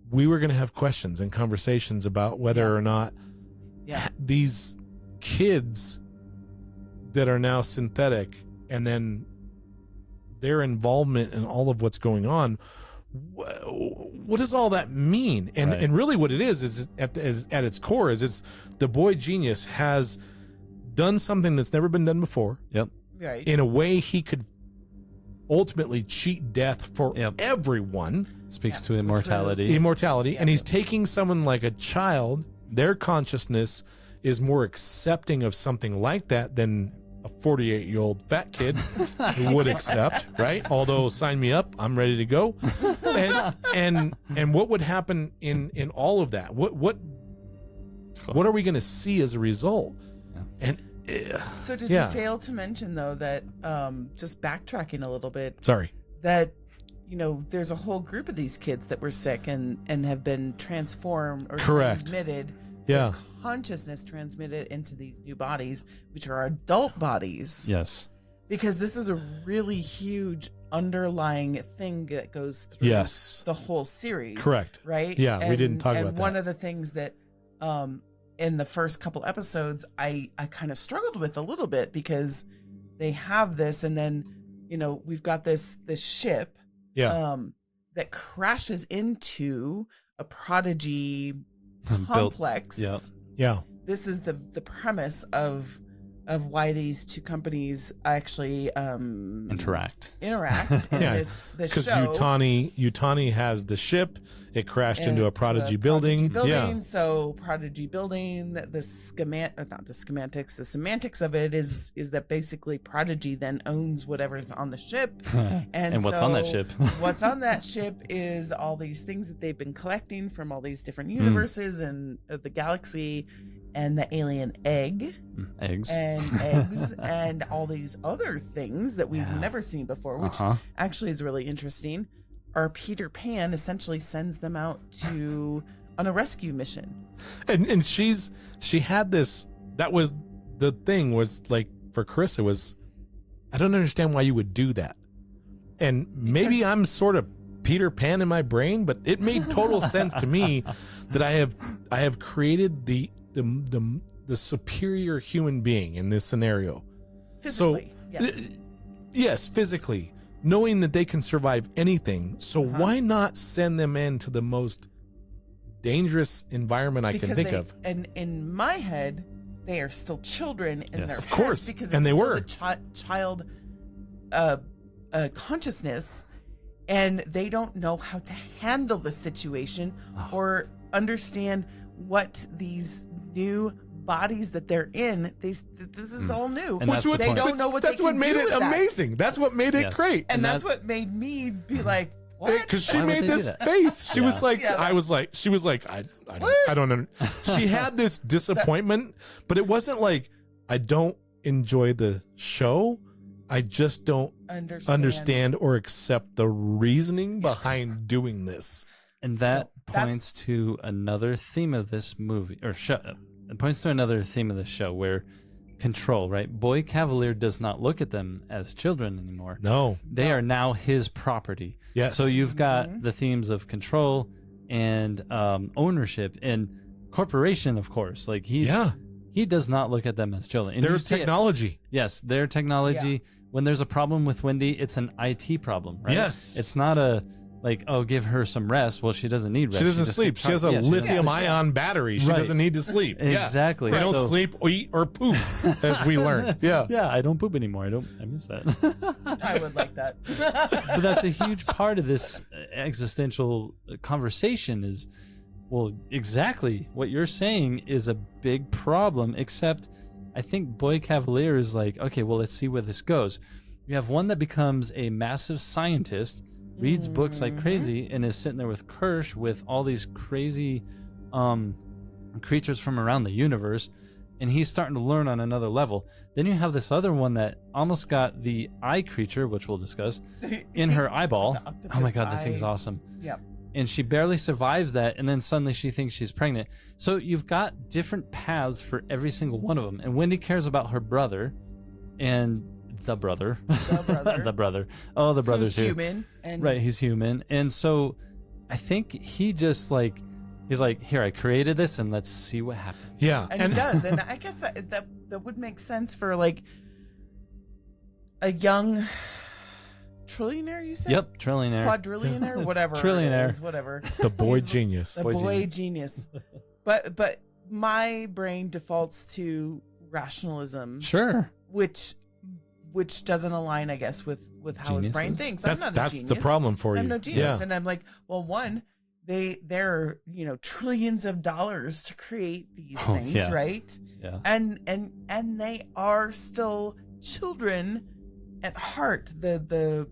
we were going to have questions and conversations about whether or not these kids that are now synthetic, and then their involvement in all of what's going on, what does all that mean? And really what it is at its core is it's the boy genius has done something that's never been done before. Yep. Right. In a way he could ultimately cheat death for everyone. Speaks to immortality. Immortality. And he's taking someone like a child, their consciousness is more accepting of something like that than a 48-year-old fat kid who would accept, right? Although, sign me up, I'm ready to go. And what would happen in all of that? What are we going to see as a result? And so did we fail to mention, though, that just backtracking a little bit, that there's a whole group of these kids that were sick and have been transformed or transmitted. Yeah. Consciousness transmitted into these new bodies, which are adult bodies. Yes. Because this is a really huge underlying thing that goes through the whole series. Correct. Right? Yeah, we didn't talk about that. And one of the things that in the first couple episodes I kind of struggled with a little bit, because they have this, and then we've got this ship that crashes into a Prodigy complex. This is the premise of why these two companies actually interact in this show. Because Yutani has the ship. It crashed into a Prodigy building. So Prodigy building, the semantics of it is that basically Prodigy then owns whatever's on the ship. And what's on that ship? What's on that ship is all these things that they've been collecting from all these different universes and the galaxy, and the alien eggs and all these other things that we've never seen before, which actually is really interesting. Our Peter Pan essentially sends them out on a rescue mission, and she had this. That was the thing, was like, for Carissa, was, I don't understand why you would do that. And maybe I'm sort of Peter Pan in my brain, but it made total sense to me that I have created the superior human being in this scenario. Physically, yes, physically, knowing that they can survive anything. So why not send them into the most dangerous environment I can think of? And in my head, they are still children in their of course, because and it's they still were the child consciousness, and they don't know how to handle the situation or understand what these new bodies that they're in. This is all new. And they don't know what that's they what can made do it with that. amazing. That's what made it great. And that's what made me be like, what? Because she made this face. She was like, I don't know. She had this disappointment, but it wasn't like, I don't enjoy the show. I just don't understand or accept the reasoning behind doing this. And that points to another theme of this movie, or show. It points to another theme of the show, where control, right? Boy Cavalier does not look at them as children anymore. No. They are now his property. Yes. So you've got the themes of control and ownership and corporation, of course. Like he does not look at them as children. And their technology. Yes, their technology. Yeah. When there's a problem with Wendy, it's an IT problem, right? Yes. It's not a like, oh, give her some rest. Well, she doesn't need rest. She doesn't sleep. She has a lithium-ion battery. She doesn't need to sleep. Exactly. They don't sleep, or eat, or poop, as we learned. Yeah, I don't poop anymore. I miss that. I would like that. But that's a huge part of this existential conversation is, well, exactly what you're saying is a big problem, except I think Boy Cavalier is like, okay, well, let's see where this goes. You have one that becomes a massive scientist, reads books like crazy, and is sitting there with Kirsch with all these crazy creatures from around the universe, and he's starting to learn on another level. Then you have this other one that almost got the eye creature, which we'll discuss, in her eyeball. Oh my god, that thing's awesome. Yep. and she barely survives that, and then suddenly she thinks she's pregnant. So you've got different paths for every single one of them. And Wendy cares about her brother and the brother. The brother. Oh, the brother's here. Human. Right, he's human. And so I think he just like, he's like, here, I created this and let's see what happens. Yeah. And he does. And I guess that would make sense for like a young trillionaire, you said? Yep, trillionaire. Quadrillionaire, whatever. Trillionaire. It is, whatever. The boy genius. The boy genius. But my brain defaults to rationalism. Sure. Which doesn't align, I guess, with how his brain thinks. I'm not a that's genius. the problem for you. I'm no genius. Yeah. And I'm like, well, one, there are, trillions of dollars to create these things, yeah. right? Yeah. And they are still children at heart. The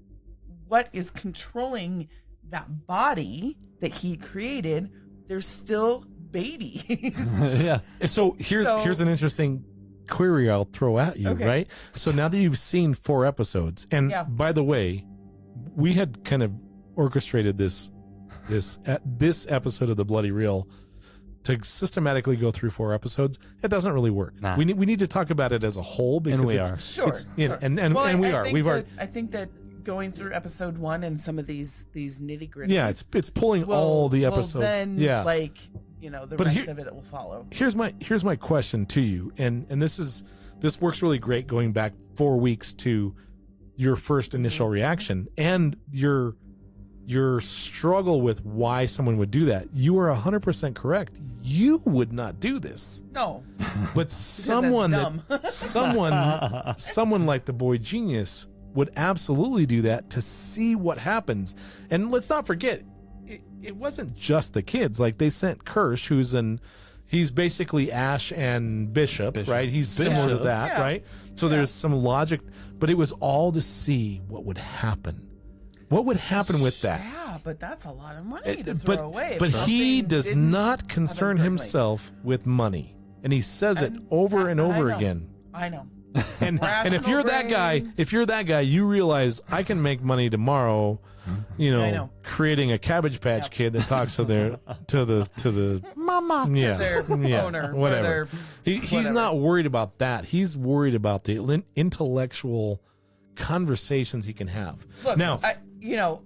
what is controlling that body that he created, they're still babies. Yeah. So here's an interesting query I'll throw at you, Okay. right? So now that you've seen 4 episodes, and by the way, we had kind of orchestrated this episode of the Bloody Reel to systematically go through 4 episodes. It doesn't really work. Nah. We need to talk about it as a whole because And we are. Sure. And Well, we are. I think that going through episode 1 and some of these nitty gritty. Yeah, it's pulling all the episodes. Then, yeah. the But rest of it will follow. Here's my question to you, and this works really great going back 4 weeks to your first initial reaction and your struggle with why someone would do that. You are 100% correct. You would not do this. No. But someone that's someone like the boy genius would absolutely do that to see what happens. And let's not forget, it wasn't just the kids. Like they sent Kirsch, he's basically Ash and Bishop. Right? He's similar to that, Yeah. right? So there's some logic, but it was all to see what would happen. What would happen with that? Yeah, but that's a lot of money to throw away. But he does not concern correctly. himself with money, and he says it over and I over know. again. I know. And if you're that guy, you realize I can make money tomorrow. I know. Creating a Cabbage Patch Kid that talks to the mama, their owner, whatever. He's whatever. not worried about that. He's worried about the intellectual conversations he can have. Look, now,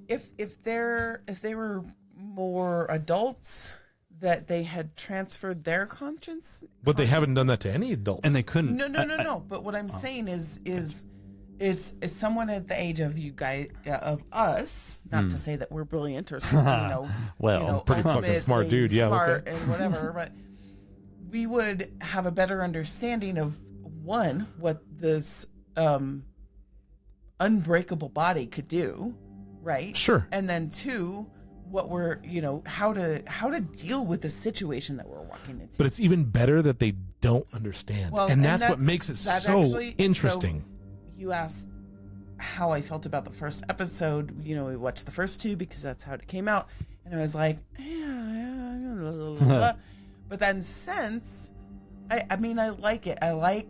if they were more adults, that they had transferred their conscience. but they haven't done that to any adults. And they couldn't. No. But what I'm saying is someone at the age of you guys, of us, not to say that we're brilliant or Well, pretty fucking smart dude, yeah, smart okay. and whatever, but we would have a better understanding of one, what this unbreakable body could do, right? Sure. And then 2, what we're how to deal with the situation that we're walking into. But it's even better that they don't understand, and that's what makes it so interesting. So you asked how I felt about the first episode. We watched the first 2 because that's how it came out, and I was like, yeah. But then since, I mean, I like it. I like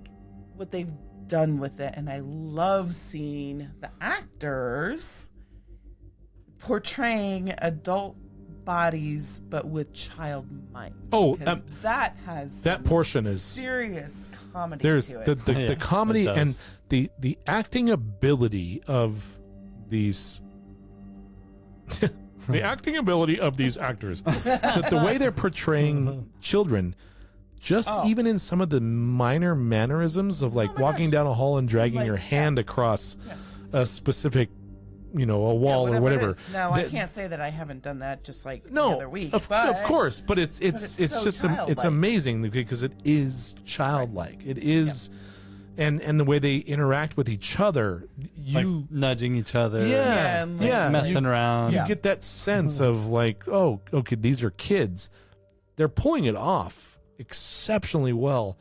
what they've done with it, and I love seeing the actors portraying adult bodies but with child mind. Oh, that has that portion is serious comedy. There's to it. the comedy it and does. the acting ability of these the acting ability of these actors, the way they're portraying children, just even in some of the minor mannerisms of like walking down a hall and dragging your hand across a specific a wall or whatever. It is. No, I can't say that I haven't done that just like the No, other week. of course, but it's so just it's childlike. amazing because it is childlike. It is, and the way they interact with each other, Like nudging each other. Yeah, and, like, Messing around. You get that sense of like, oh, okay, these are kids. They're pulling it off exceptionally well,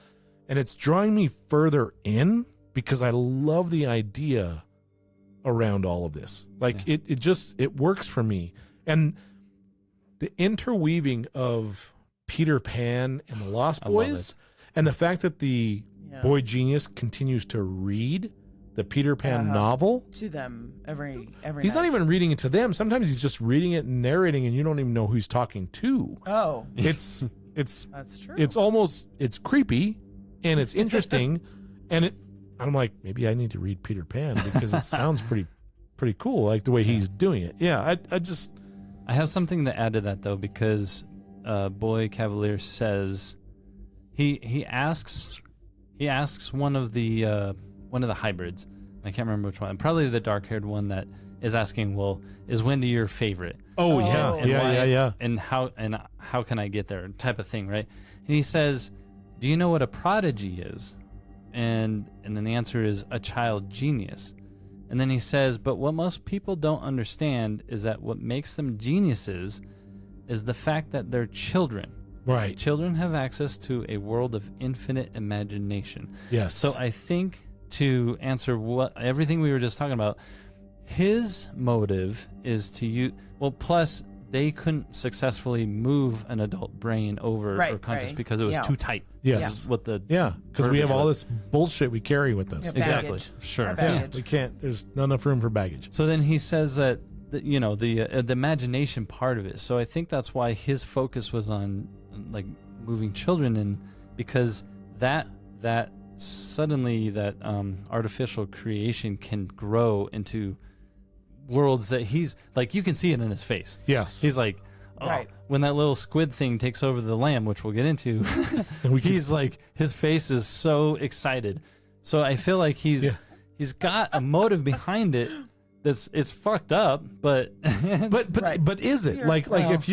and it's drawing me further in because I love the idea around all of this. Like it works for me. And the interweaving of Peter Pan and the Lost Boys and the fact that the boy genius continues to read the Peter Pan novel to them every He's night. not even reading it to them. Sometimes he's just reading it and narrating, and you don't even know who he's talking to. Oh, It's that's true. it's creepy, and it's interesting, and I'm like, maybe I need to read Peter Pan because it sounds pretty cool, like the way he's doing it. Yeah, I have something to add to that though, because Boy Cavalier says he asks one of the hybrids. I can't remember which one. Probably the dark-haired one that is asking, "Well, is Wendy your favorite?" Oh And yeah. And how can I get there? Type of thing, right? And he says, "Do you know what a prodigy is?" And then the answer is a child genius. And then he says, "But what most people don't understand is that what makes them geniuses is the fact that they're children." Right. Children have access to a world of infinite imagination. Yes. So I think, to answer everything we were just talking about, his motive is to use, plus they couldn't successfully move an adult brain over or conscious because it was too tight. Yes. Yeah. Because we have all this bullshit we carry with us. Yeah, Exactly. baggage. Sure. Yeah, we can't. There's not enough room for baggage. So then he says that the imagination part of it. So I think that's why his focus was on like moving children, and because that suddenly that artificial creation can grow into worlds that he's like, you can see it in his face. Yes. He's like, when that little squid thing takes over the lamb, which we'll get into, he's like, his face is so excited. So I feel like he's got a motive behind it. It's fucked up, but is it like if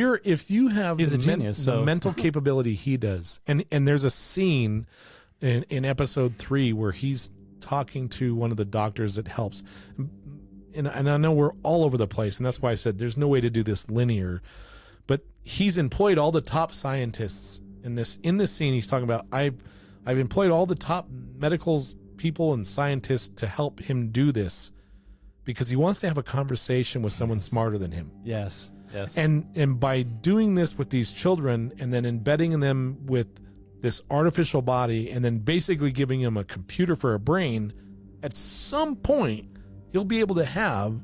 you have he's a genius, the mental capability he does, and there's a scene in episode 3 where he's talking to one of the doctors that helps, and I know we're all over the place, and that's why I said there's no way to do this linear, but he's employed all the top scientists in this scene. He's talking about I've employed all the top medical people and scientists to help him do this, because he wants to have a conversation with someone smarter than him. Yes. And by doing this with these children and then embedding them with this artificial body and then basically giving him a computer for a brain, at some point he'll be able to have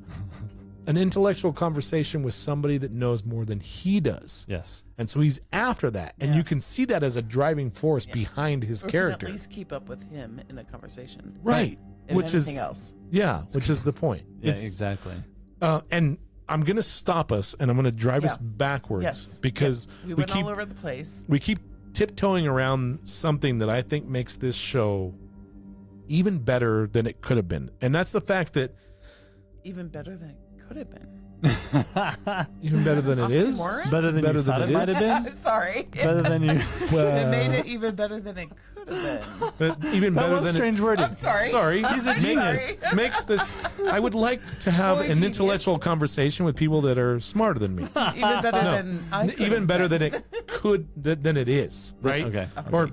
an intellectual conversation with somebody that knows more than he does. Yes. And so he's after that. And you can see that as a driving force behind his character. Can at least keep up with him in a conversation. Right. Which is else. Yeah, which is the point. Yeah, exactly. And I'm going to stop us and I'm going to drive us backwards because we went all over the place. We keep tiptoeing around something that I think makes this show even better than it could have been. And that's the fact that even better than it could have been. Even better than it is? Better than you thought it might have been? Sorry. Better than you... It made it even better than it could have been. Even better than strange wording. I'm sorry. Sorry. He's a genius. Makes this... I would like to have an intellectual conversation with people that are smarter than me. Even better than I could Even have better been. than it could... than it is, right? Okay. Or...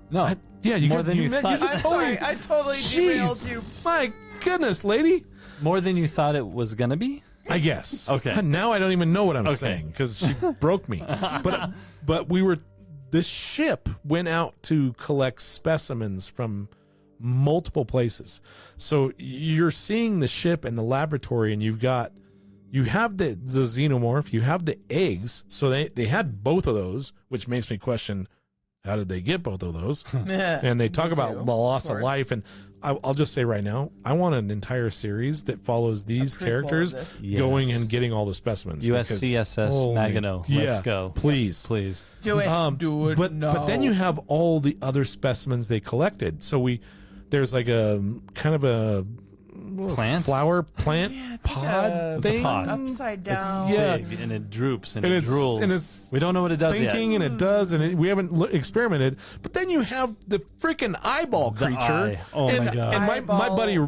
No. Yeah, more than you thought. I'm sorry. I totally derailed you. My goodness, lady. More than you thought it was going to be? I guess. Okay. Now I don't even know what I'm saying because she broke me. But this ship went out to collect specimens from multiple places. So you're seeing the ship and the laboratory, and you have the xenomorph, you have the eggs. So they had both of those, which makes me question, how did they get both of those? And they talk about the loss of life. And I'll just say right now, I want an entire series that follows these characters going and getting all the specimens. USCSS Maginot. Let's go. Please. Do it. Do it. But then you have all the other specimens they collected. So there's like a kind of a flower plant pod It's a pod. Upside down. It's big, and it droops and it drools. And it's we don't know what it does thinking, yet. and it does, and we haven't experimented. But then you have the freaking eyeball creature. Eye. Oh my god! And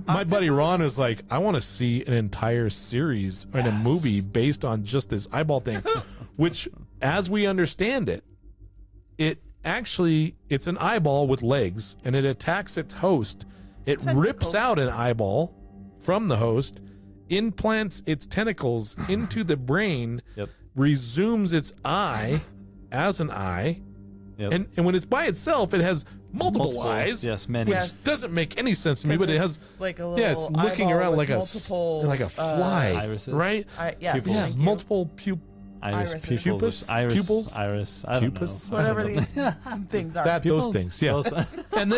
my buddy Ron is like, I want to see an entire series and a movie based on just this eyeball thing, which, as we understand it, it's an eyeball with legs, and it attacks its host. It rips out an eyeball from the host, implants its tentacles into the brain, resumes its eye as an eye, Yep. And when it's by itself, it has multiple eyes. Yes, many. Which Yes. doesn't make any sense to me, but it has like a little it's looking eyeball around with like multiple, like a fly, irises. right? Yes, Pupils. Yeah, thank you. multiple Iris Irises. Pupils? Iris. Pupils? Iris. I don't Pupus? know. Whatever these things are. those things, yeah. and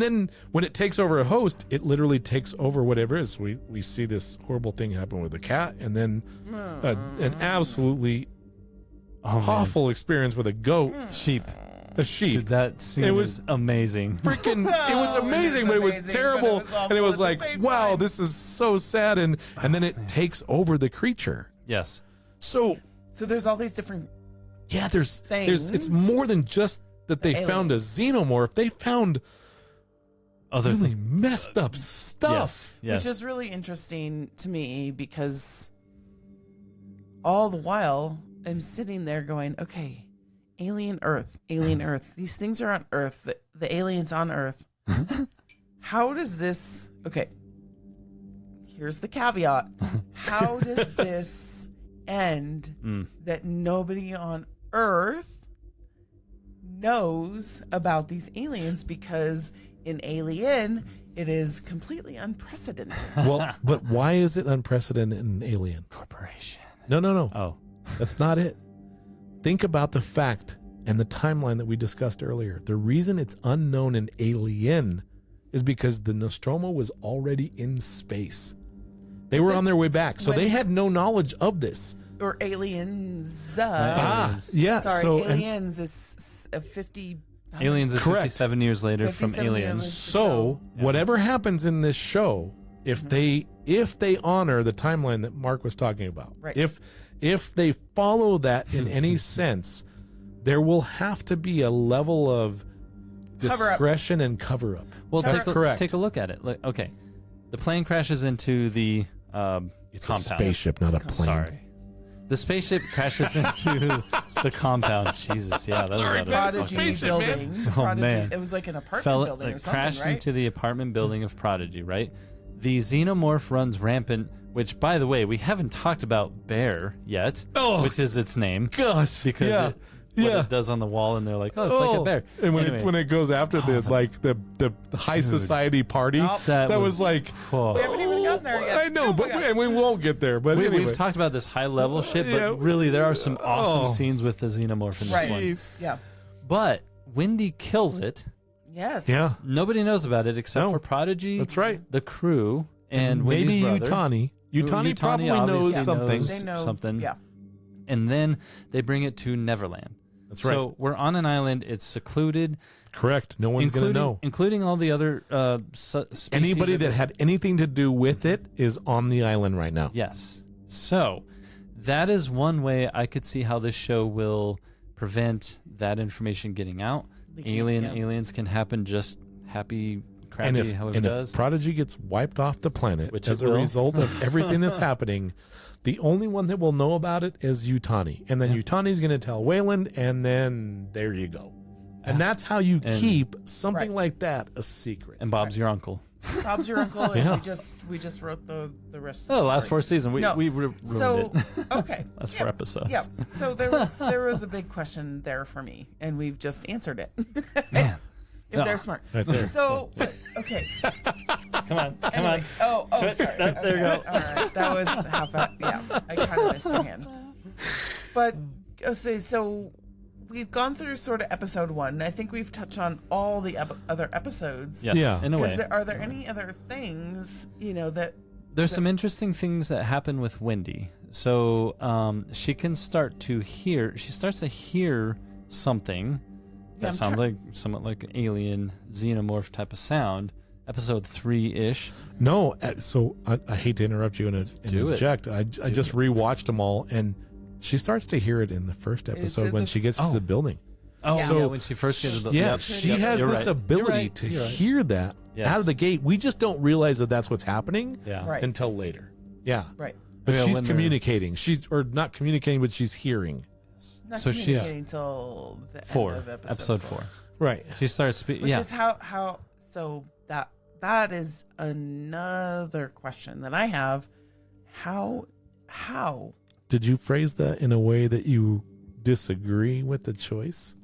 then when it takes over a host, it literally takes over whatever it is. We see this horrible thing happen with a cat, and then an absolutely awful experience with a goat, Sheep. a sheep. Dude, that scene was amazing. Freaking, it was amazing, but it was terrible, and it was like, wow, this is so sad, and then it takes over the creature. Yes. So there's all these different there's things. it's more than just that they found a xenomorph. They found Other really things. messed up stuff. Yes. which is really interesting to me because all the while I'm sitting there going, okay, alien Earth. These things are on Earth. The aliens on Earth. How does this? Okay, here's the caveat. How does this end that nobody on Earth knows about these aliens? Because in Alien, it is completely unprecedented. Well, but why is it unprecedented in Alien? Corporation. No. Oh. That's not it. Think about the fact and the timeline that we discussed earlier. The reason it's unknown in Alien is because the Nostromo was already in space. They were on their way back, so they had no knowledge of this. Or Aliens. Yeah. Sorry, so Aliens is 50. Aliens is Correct. 57 years later from 57 Aliens. years. So whatever happens in this show, if they honor the timeline that Mark was talking about, Right. if they follow that in any sense, there will have to be a level of Cover-up. discretion and cover up. Well, That's correct. take a look at it. Okay. The plane crashes into the It's compound. a spaceship, not a plane. Sorry. The spaceship crashes into the compound. Jesus, yeah, that was out of Prodigy building. Prodigy, man. It was like an apartment building or something, crashed right? into the apartment building of Prodigy, right? The xenomorph runs rampant, which, by the way, we haven't talked about Bear yet, which is its name. Gosh, Because what it does on the wall, and they're like, oh, it's like a bear. And when Anyway. when it goes after the high society party, Nope. that was like, We haven't even gotten there yet. I know, Oh my but gosh. we won't get there. But anyway. We've talked about this high level shit, but Yeah. really there are some awesome Oh. scenes with the xenomorph in this Right. one. Jeez. Yeah. But Wendy kills it. Yes. Yeah, Nobody knows about it except No. for Prodigy, that's right. the crew, and maybe Wendy's brother. Utani. Utani probably obviously knows something. They know something. Yeah. And then they bring it to Neverland. That's right. So we're on an island. It's secluded. Correct. No one's going to know. Including all the other species. Anybody that had anything to do with it is on the island right now. Yes. So that is one way I could see how this show will prevent that information getting out. Aliens can happen just happy, crappy, And if, however and it if does. Prodigy gets wiped off the planet Which as it a will. result of everything that's happening, the only one that will know about it is Utani. And then Utani's going to tell Wayland, and then there you go. And that's how you keep something like that a secret. And Bob's your uncle. Bob's your uncle, and Yeah. we just wrote the rest. Oh, of the the last story. 4 seasons. We ruined So it. okay, Last 4 episodes. yeah. So there was a big question there for me, and we've just answered it. Man. If they're smart. Right there. So okay. Come on. Anyway, oh, sorry. There you go. All right, that was half a yeah. I kind of missed your hand. But okay, so we've gone through sort of episode 1. I think we've touched on all the other episodes. Yes, Yeah. in a way. Are there any other things that? There's some interesting things that happen with Wendy. So she can start to hear. She starts to hear something that sounds like somewhat like an alien xenomorph type of sound. Episode 3-ish. No, so I hate to interrupt you and Do it. interject. I just rewatched them all, and she starts to hear it in the first episode in when the- she gets to the building. Oh, Yeah. so So- when she first gets to the Yeah, she has you're this right. ability to You're right. hear that Yes. out of the gate. We just don't realize that that's what's happening Yeah. Right. until later. Yeah. Right. But Yeah, she's when they're- communicating. She's or not communicating, but she's hearing. Not So she's- communicating until the 4. end of Episode 4. Right. She starts speaking. Which Yeah. is how so that is another question that I have. How Did you phrase that in a way that you disagree with the choice?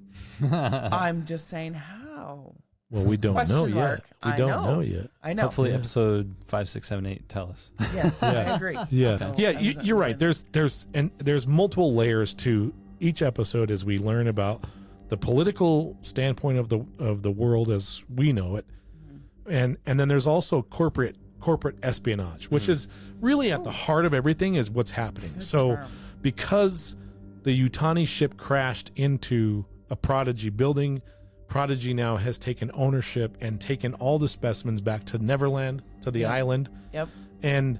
I'm just saying how. Well, we don't know yet. We don't know yet. I know. Hopefully, episode 5, 6, 7, 8 tell us. Yes, I agree. Yeah, So, you're right. There's multiple layers to each episode as we learn about the political standpoint of the world as we know it, and then there's also corporate espionage, which is really at the heart of everything is what's happening. So, because the Yutani ship crashed into a Prodigy building, Prodigy now has taken ownership and taken all the specimens back to Neverland, to the island. Yep. And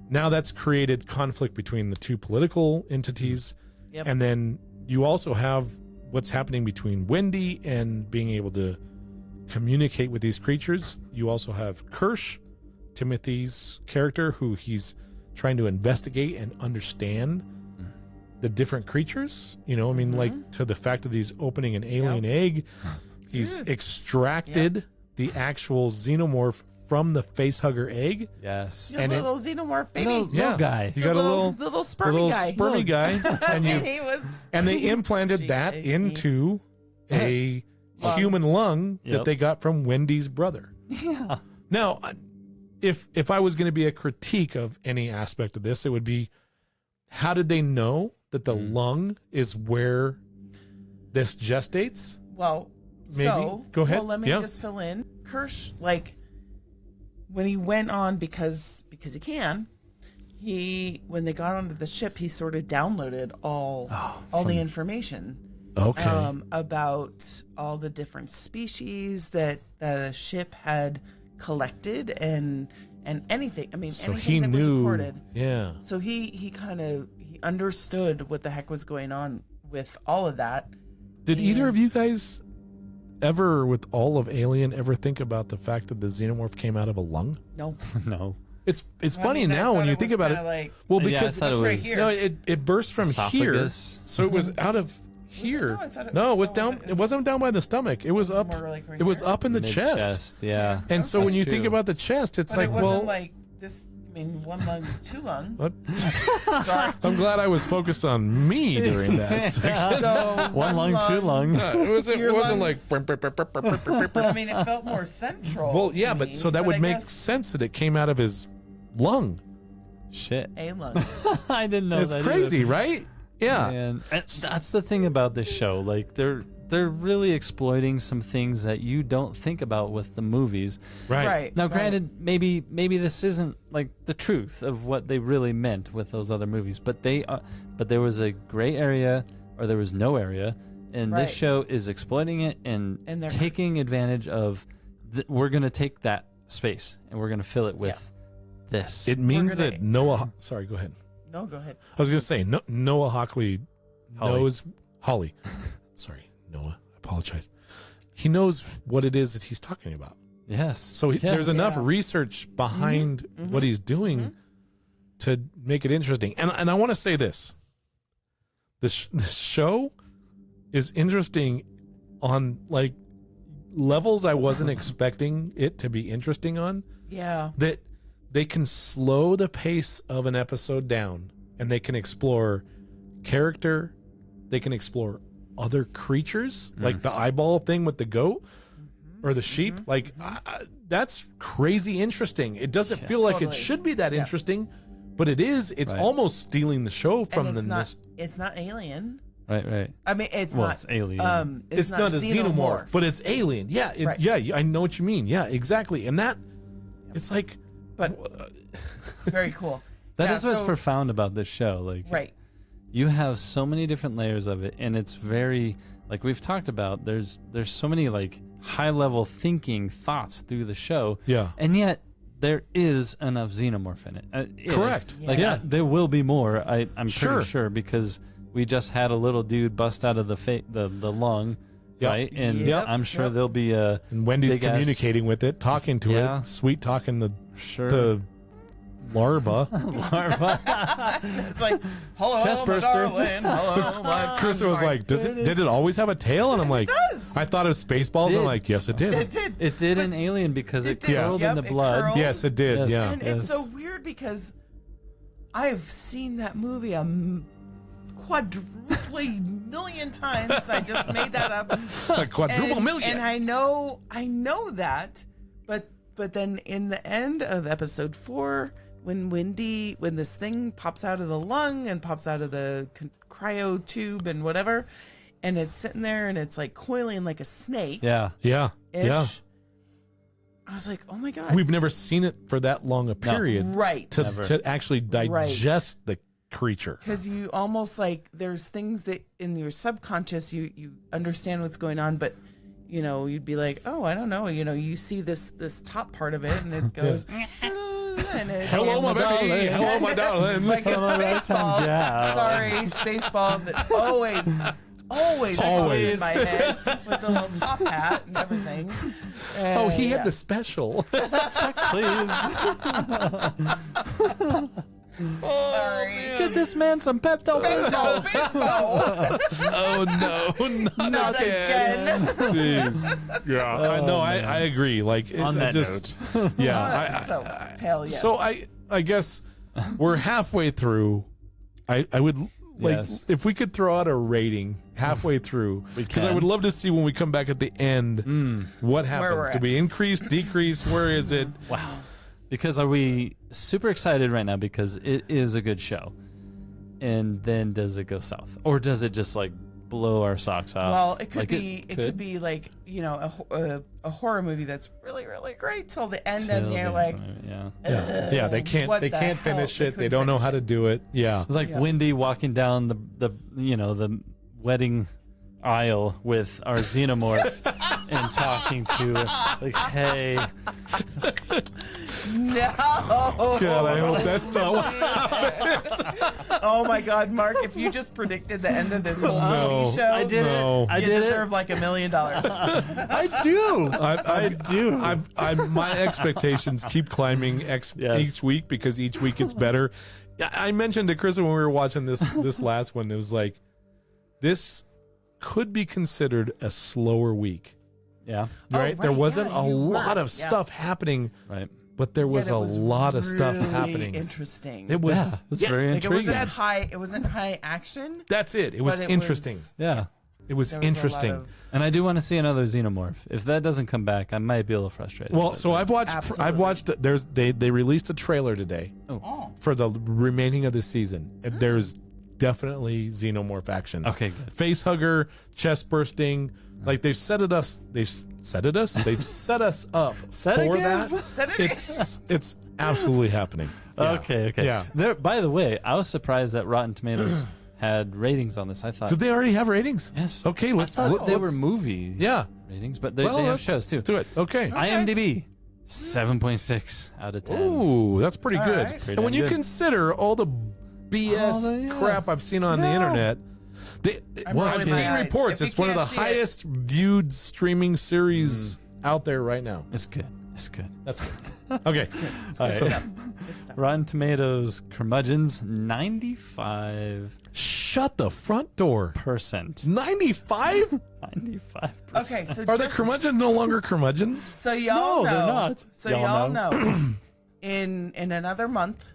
now that's created conflict between the two political entities. Yep. And then you also have what's happening between Wendy and being able to communicate with these creatures. You also have Kirsch, Timothy's character, who he's trying to investigate and understand the different creatures. You know, I mean, like to the fact that he's opening an alien egg. He's extracted the actual xenomorph from the facehugger egg. Yes. And little xenomorph baby. Little guy. You got a little spermy guy. And they implanted that into a human lung that they got from Wendy's brother. Yeah. Now, if I was going to be a critique of any aspect of this, it would be, how did they know that the lung is where this gestates? Well, maybe. So, go ahead. Well, let me just fill in. Kirsch, like, when he went on, because he can, when they got onto the ship, he sort of downloaded all the information. Okay. About all the different species that the ship had collected and anything. I mean, so anything that was recorded. Yeah. So he understood what the heck was going on with all of that. Did either of you guys ever, with all of Alien, ever think about the fact that the xenomorph came out of a lung? No. No. It's funny now when you think about it. Like, well, because I thought it was right here. no, it burst from esophagus. here, so it was out of here. No, it was down. It wasn't down by the stomach. It was up. More like right it was here? up in the chest. Mid-chest, yeah. And so when you That's think true. about the chest, it's But like, it wasn't well, like this. I mean, one lung, two lung. what? Sorry. I'm glad I was focused on me during that section. So One lung, two lung. It wasn't Your like. I mean, it felt more central. Well, yeah, to but me, so that would I make guess sense that it came out of his lung. Shit. a lung. I didn't know It's that crazy, right? Yeah. And that's the thing about this show. Like they're really exploiting some things that you don't think about with the movies. Right. Now, granted, maybe this isn't like the truth of what they really meant with those other movies, but there was a gray area or there was no area, and this show is exploiting it and they're taking advantage of. We're gonna take that space and we're gonna fill it with this. It means that Noah. Sorry, go ahead. No, go ahead. I was going to say Noah Hockley knows Holly. Sorry, Noah. I apologize. He knows what it is that he's talking about. Yes. So Yes. there's enough research behind what he's doing to make it interesting. And I want to say this. The show is interesting on like levels I wasn't expecting it to be interesting on. Yeah. That they can slow the pace of an episode down and they can explore character. They can explore other creatures, like the eyeball thing with the goat or the sheep. Like, that's crazy interesting. It doesn't feel like it should be that interesting, but it is. It's almost stealing the show from And the it's not alien. Right. I mean, it's Well, not it's alien. It's not a xenomorph, but it's alien. Yeah, yeah, I know what you mean. Yeah, exactly. And that, it's like, but very cool. That is what's profound about this show. Like, you have so many different layers of it, and it's very, like we've talked about. There's so many like high level thinking thoughts through the show. Yeah, and yet there is enough xenomorph in it. Correct. Like there will be more. I'm Sure. pretty sure because we just had a little dude bust out of the lung. Yep. Right, and Yep. I'm sure there'll be a. and Wendy's big-ass- communicating with it, talking to Yeah. it, sweet talking the larva. larva. It's like, hello, Chest my burster. darling. Hello, my. Chris was like, did it always have a tail? And I'm like, does. I thought of Spaceballs. did. I'm like, yes, it did. It did. It did in Alien because it did. curled in the Yep, it blood. curled. Yes, it did. Yes. Yeah. And it's so weird because I've seen that movie a quadruple probably million times. I just made that up. A quadruple million. And I know that, but then in the end of episode 4, when this thing pops out of the lung and pops out of the cryo tube and whatever, and it's sitting there and it's like coiling like a snake. Yeah. I was like, oh my God. We've never seen it for that long a period. Right. To actually digest the creature. Because you almost like, there's things that in your subconscious, you understand what's going on, but you'd be like, oh, I don't know. You see this top part of it and it goes, and it hello, my baby. Hello, my darling. Like it's Spaceballs. Yeah. Sorry, Spaceballs. It always in my head with the little top hat and everything. Oh, he had the special. Check, please. Sorry. Get this man some Pepto-Bismol. Oh no, not again. Jeez. Yeah, I agree. Like on that note. Yeah. So I guess we're halfway through. I would like if we could throw out a rating halfway through, because I would love to see when we come back at the end what happens. Do we increase, decrease? Where is it? Wow. Because are we super excited right now because it is a good show, and then does it go south, or does it just like blow our socks off? Well, it could be like a horror movie that's really really great till the end, and you're like, yeah, they can't finish it. They don't know how to do it. Yeah, it's like Wendy walking down the wedding aisle with our xenomorph and talking to like, hey. No. God, I hope that's not what happens. Oh my God, Mark! If you just predicted the end of this whole TV show, I did it. You deserve like $1 million. I do. I do. My expectations keep climbing each week because each week it's better. I mentioned to Chris when we were watching this last one, it was like, this could be considered a slower week. Yeah. Right? There wasn't a lot of stuff happening. Right. But there was a lot of stuff happening. Interesting. It was very intriguing. It wasn't high action. That's it. It was interesting. It was interesting. And I do want to see another Xenomorph. If that doesn't come back, I might be a little frustrated. Well, so I've watched they released a trailer today for the remaining of the season. There's definitely Xenomorph action. Okay, good. Face hugger, chest bursting. Like they've set us up for that. It's absolutely happening. Yeah. Okay. Yeah. By the way, I was surprised that Rotten Tomatoes had ratings on this. I thought. Did they already have ratings? Yes. Okay, they were movie ratings, but they have shows too. Do it. Okay. IMDb 7.6 out of 10. Ooh, that's pretty good. Right. And when you consider all the BS crap I've seen on the internet. I've seen reports. It's one of the highest viewed streaming series out there right now. It's good. That's good. Okay. It's good stuff. Rotten Tomatoes curmudgeons 95. Shut the front door. 95%. 95? Okay, so are the curmudgeons no longer curmudgeons? So y'all know. They're not. So y'all know. In another month,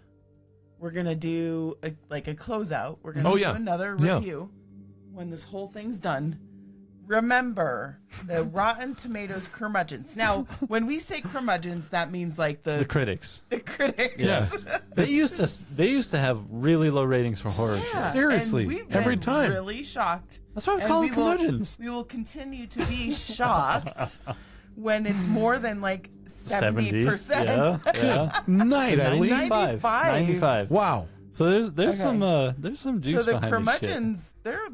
we're gonna do a closeout. We're gonna do another review when this whole thing's done. Remember the Rotten Tomatoes curmudgeons. Now, when we say curmudgeons, that means like the critics. The critics. Yes. they used to have really low ratings for horror. Yeah, seriously, every time. Really shocked. That's why we call them curmudgeons. We will continue to be shocked when it's more than like 70%. Yeah. Night, 95. Wow. So there's some juice. So the behind curmudgeons, they're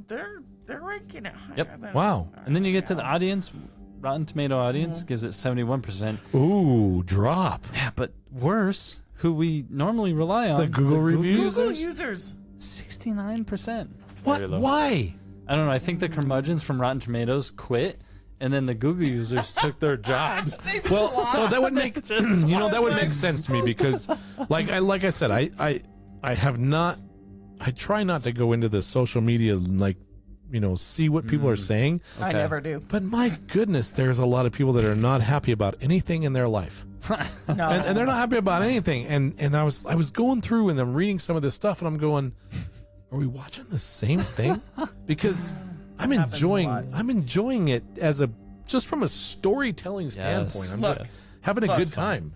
ranking it higher. Yep. Wow. And then you get to the audience. Rotten Tomato audience gives it 71%. Ooh, drop. Yeah, but worse, who we normally rely on, the Google reviews. Google users, 69%. What? Why? I don't know. I think the curmudgeons from Rotten Tomatoes quit, and then the Google users took their jobs. Well, so that would make that would make sense to me because, like I said, I have not. I try not to go into the social media and see what people are saying. Okay. I never do. But my goodness, there's a lot of people that are not happy about anything in their life. No. And they're not happy about anything. And I was going through and I'm reading some of this stuff and I'm going, are we watching the same thing? Because I'm happens a lot. enjoying it as just from a storytelling standpoint. I'm Look, just having a look, good it's fine. time.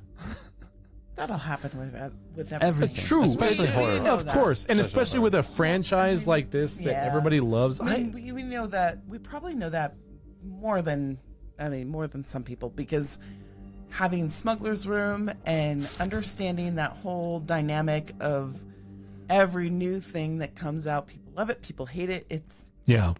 That'll happen with Everything. everything. True, Especially horror. know of that. course, and especially with a franchise like this that Yeah. everybody loves. I mean, we know that. We probably know that more than some people, because having Smuggler's Room and understanding that whole dynamic of every new thing that comes out, people love it, people hate it. It's yeah.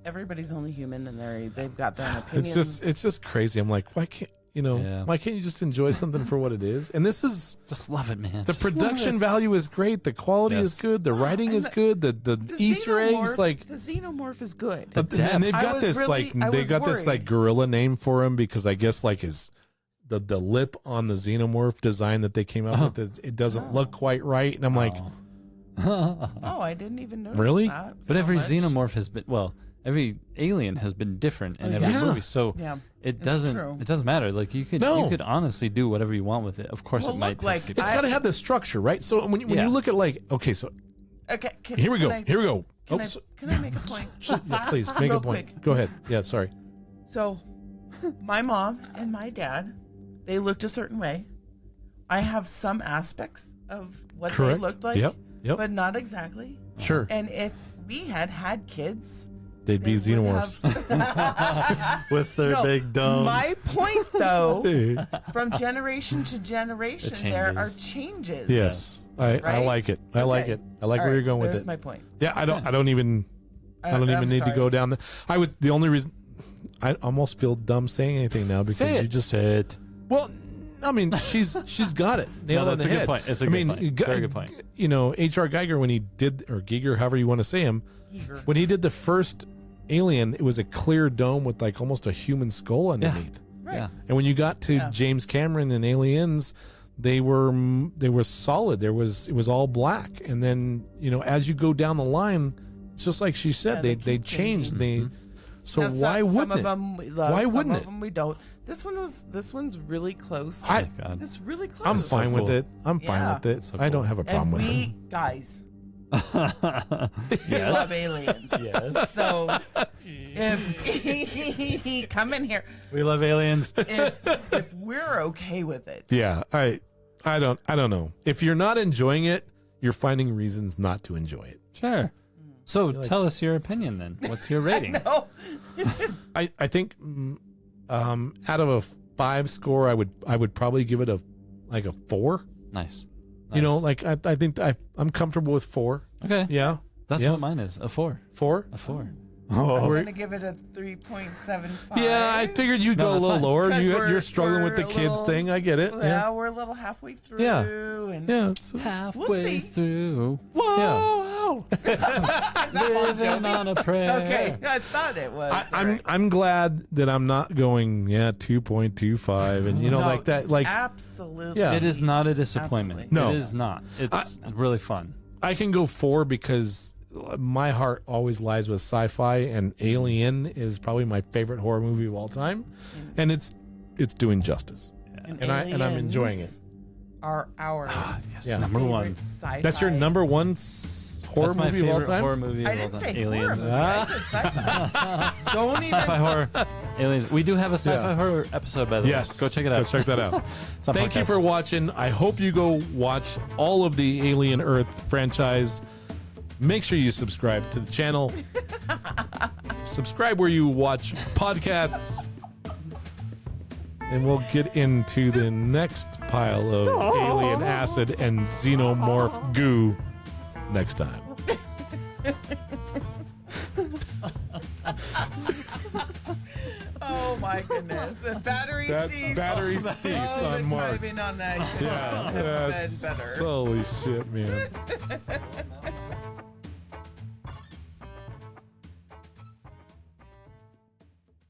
everybody's only human, and they've got their own opinions. It's just crazy. I'm like, why can't why can't you just enjoy something for what it is? And this is Just love it, man. the Just production value is great, the quality is good, the writing and is good, the Easter eggs, like the Xenomorph is good. and they've I got was this really- I they was got this worried. like gorilla name for him, because I guess like the lip on the Xenomorph design that they came up with, it doesn't look quite right, and I'm like, Oh, I didn't even notice Really? that. But so every much. xenomorph has been every alien has been different in Oh, every yeah. movie. So Yeah, it it's doesn't true. matter. Like you could honestly do whatever you want with it. Of course, Well, it might look, piss like, people it's off. got to have the structure, right? So when Yeah. you look at like, okay, so Okay, here we go. Can Here we go. Can, Oh, I, so- can I make a point? yeah, please make Real a point. quick. Go ahead. Yeah, sorry. So, my mom and my dad, they looked a certain way. I have some aspects of what Correct. they looked like, Yep. but not exactly. Sure. And if we had kids, They'd be they would Xenomorphs. with their No, big domes. My point, though, from generation to generation, It there are changes. changes. Yes. I Right? like it. I like Okay. it. I like All where right, you're going with there's it. my point. Yeah, I don't even I'm need to sorry. go down there. I was the only reason I almost feel dumb saying anything now because Say you it. just Say it. well, I mean, she's got it. Nailed on that's the a good head. point. It's a I good mean, point. Very good point. You know, H.R. Geiger when he did, or Giger, however you want to say him, Eager. when he did the first Alien, it was a clear dome with like almost a human skull underneath. Right. Yeah. And when you got to Yeah. James Cameron and Aliens, they were solid. It was all black. And then as you go down the line, it's just like she said, Yeah, they keep changed. changing. So Now, why some wouldn't of it? them we love, Why some wouldn't of it? them we don't. This one's really close. I- God. It's really close. I'm fine so with cool. it. I'm fine Yeah. with it. That's so I don't cool. have a problem And with we it. guys, we love aliens. Yes. So if come in here, We love aliens. if we're okay with it, Yeah, I don't know. If you're not enjoying it, you're finding reasons not to enjoy it. Sure. So tell us your opinion then. What's your rating? no, I think out of a 5 score, I would probably give it a 4. Nice. Like I think I'm comfortable with 4. Okay. Yeah, That's Yeah. what mine is. A 4. 4. A 4. I'm We're- gonna give it a 3.75. Yeah, I figured you'd No, go a that's little fine. lower. 'Cause You're struggling with we're the a kids little- thing. I get it. Yeah, we're a little halfway through. Yeah. And Yeah. Halfway see. through. Whoa! Is that Bon Living Jovi? on a prayer. Okay, I thought it was. I'm glad that I'm not going 2.25 and No, like that. Like absolutely. Yeah. It is not a disappointment. Absolutely. No. It is not. It's really fun. I can go 4 because my heart always lies with sci-fi, and Alien is probably my favorite horror movie of all time, and it's doing justice. And I'm enjoying it. aliens Are our Yes, Yeah. number one. favorite sci-fi. That's your number 1 horror That's my movie of all favorite time. horror movie I of all didn't time. say Aliens. horror movie. I said sci-fi. Don't even. Sci-fi horror. Aliens. We do have a sci-fi Yeah. horror episode, by the Yes, way. Go check it out. Go check that out. It's on Thank you podcast. for watching. I hope you go watch all of the Alien Earth franchise. Make sure you subscribe to the channel. Subscribe where you watch podcasts. And we'll get into the next pile of alien acid and xenomorph goo next time. Oh my goodness! The battery cease. Battery cease Oh, on the Mark. timing on that. Yeah, Could have been that's better. holy shit, man.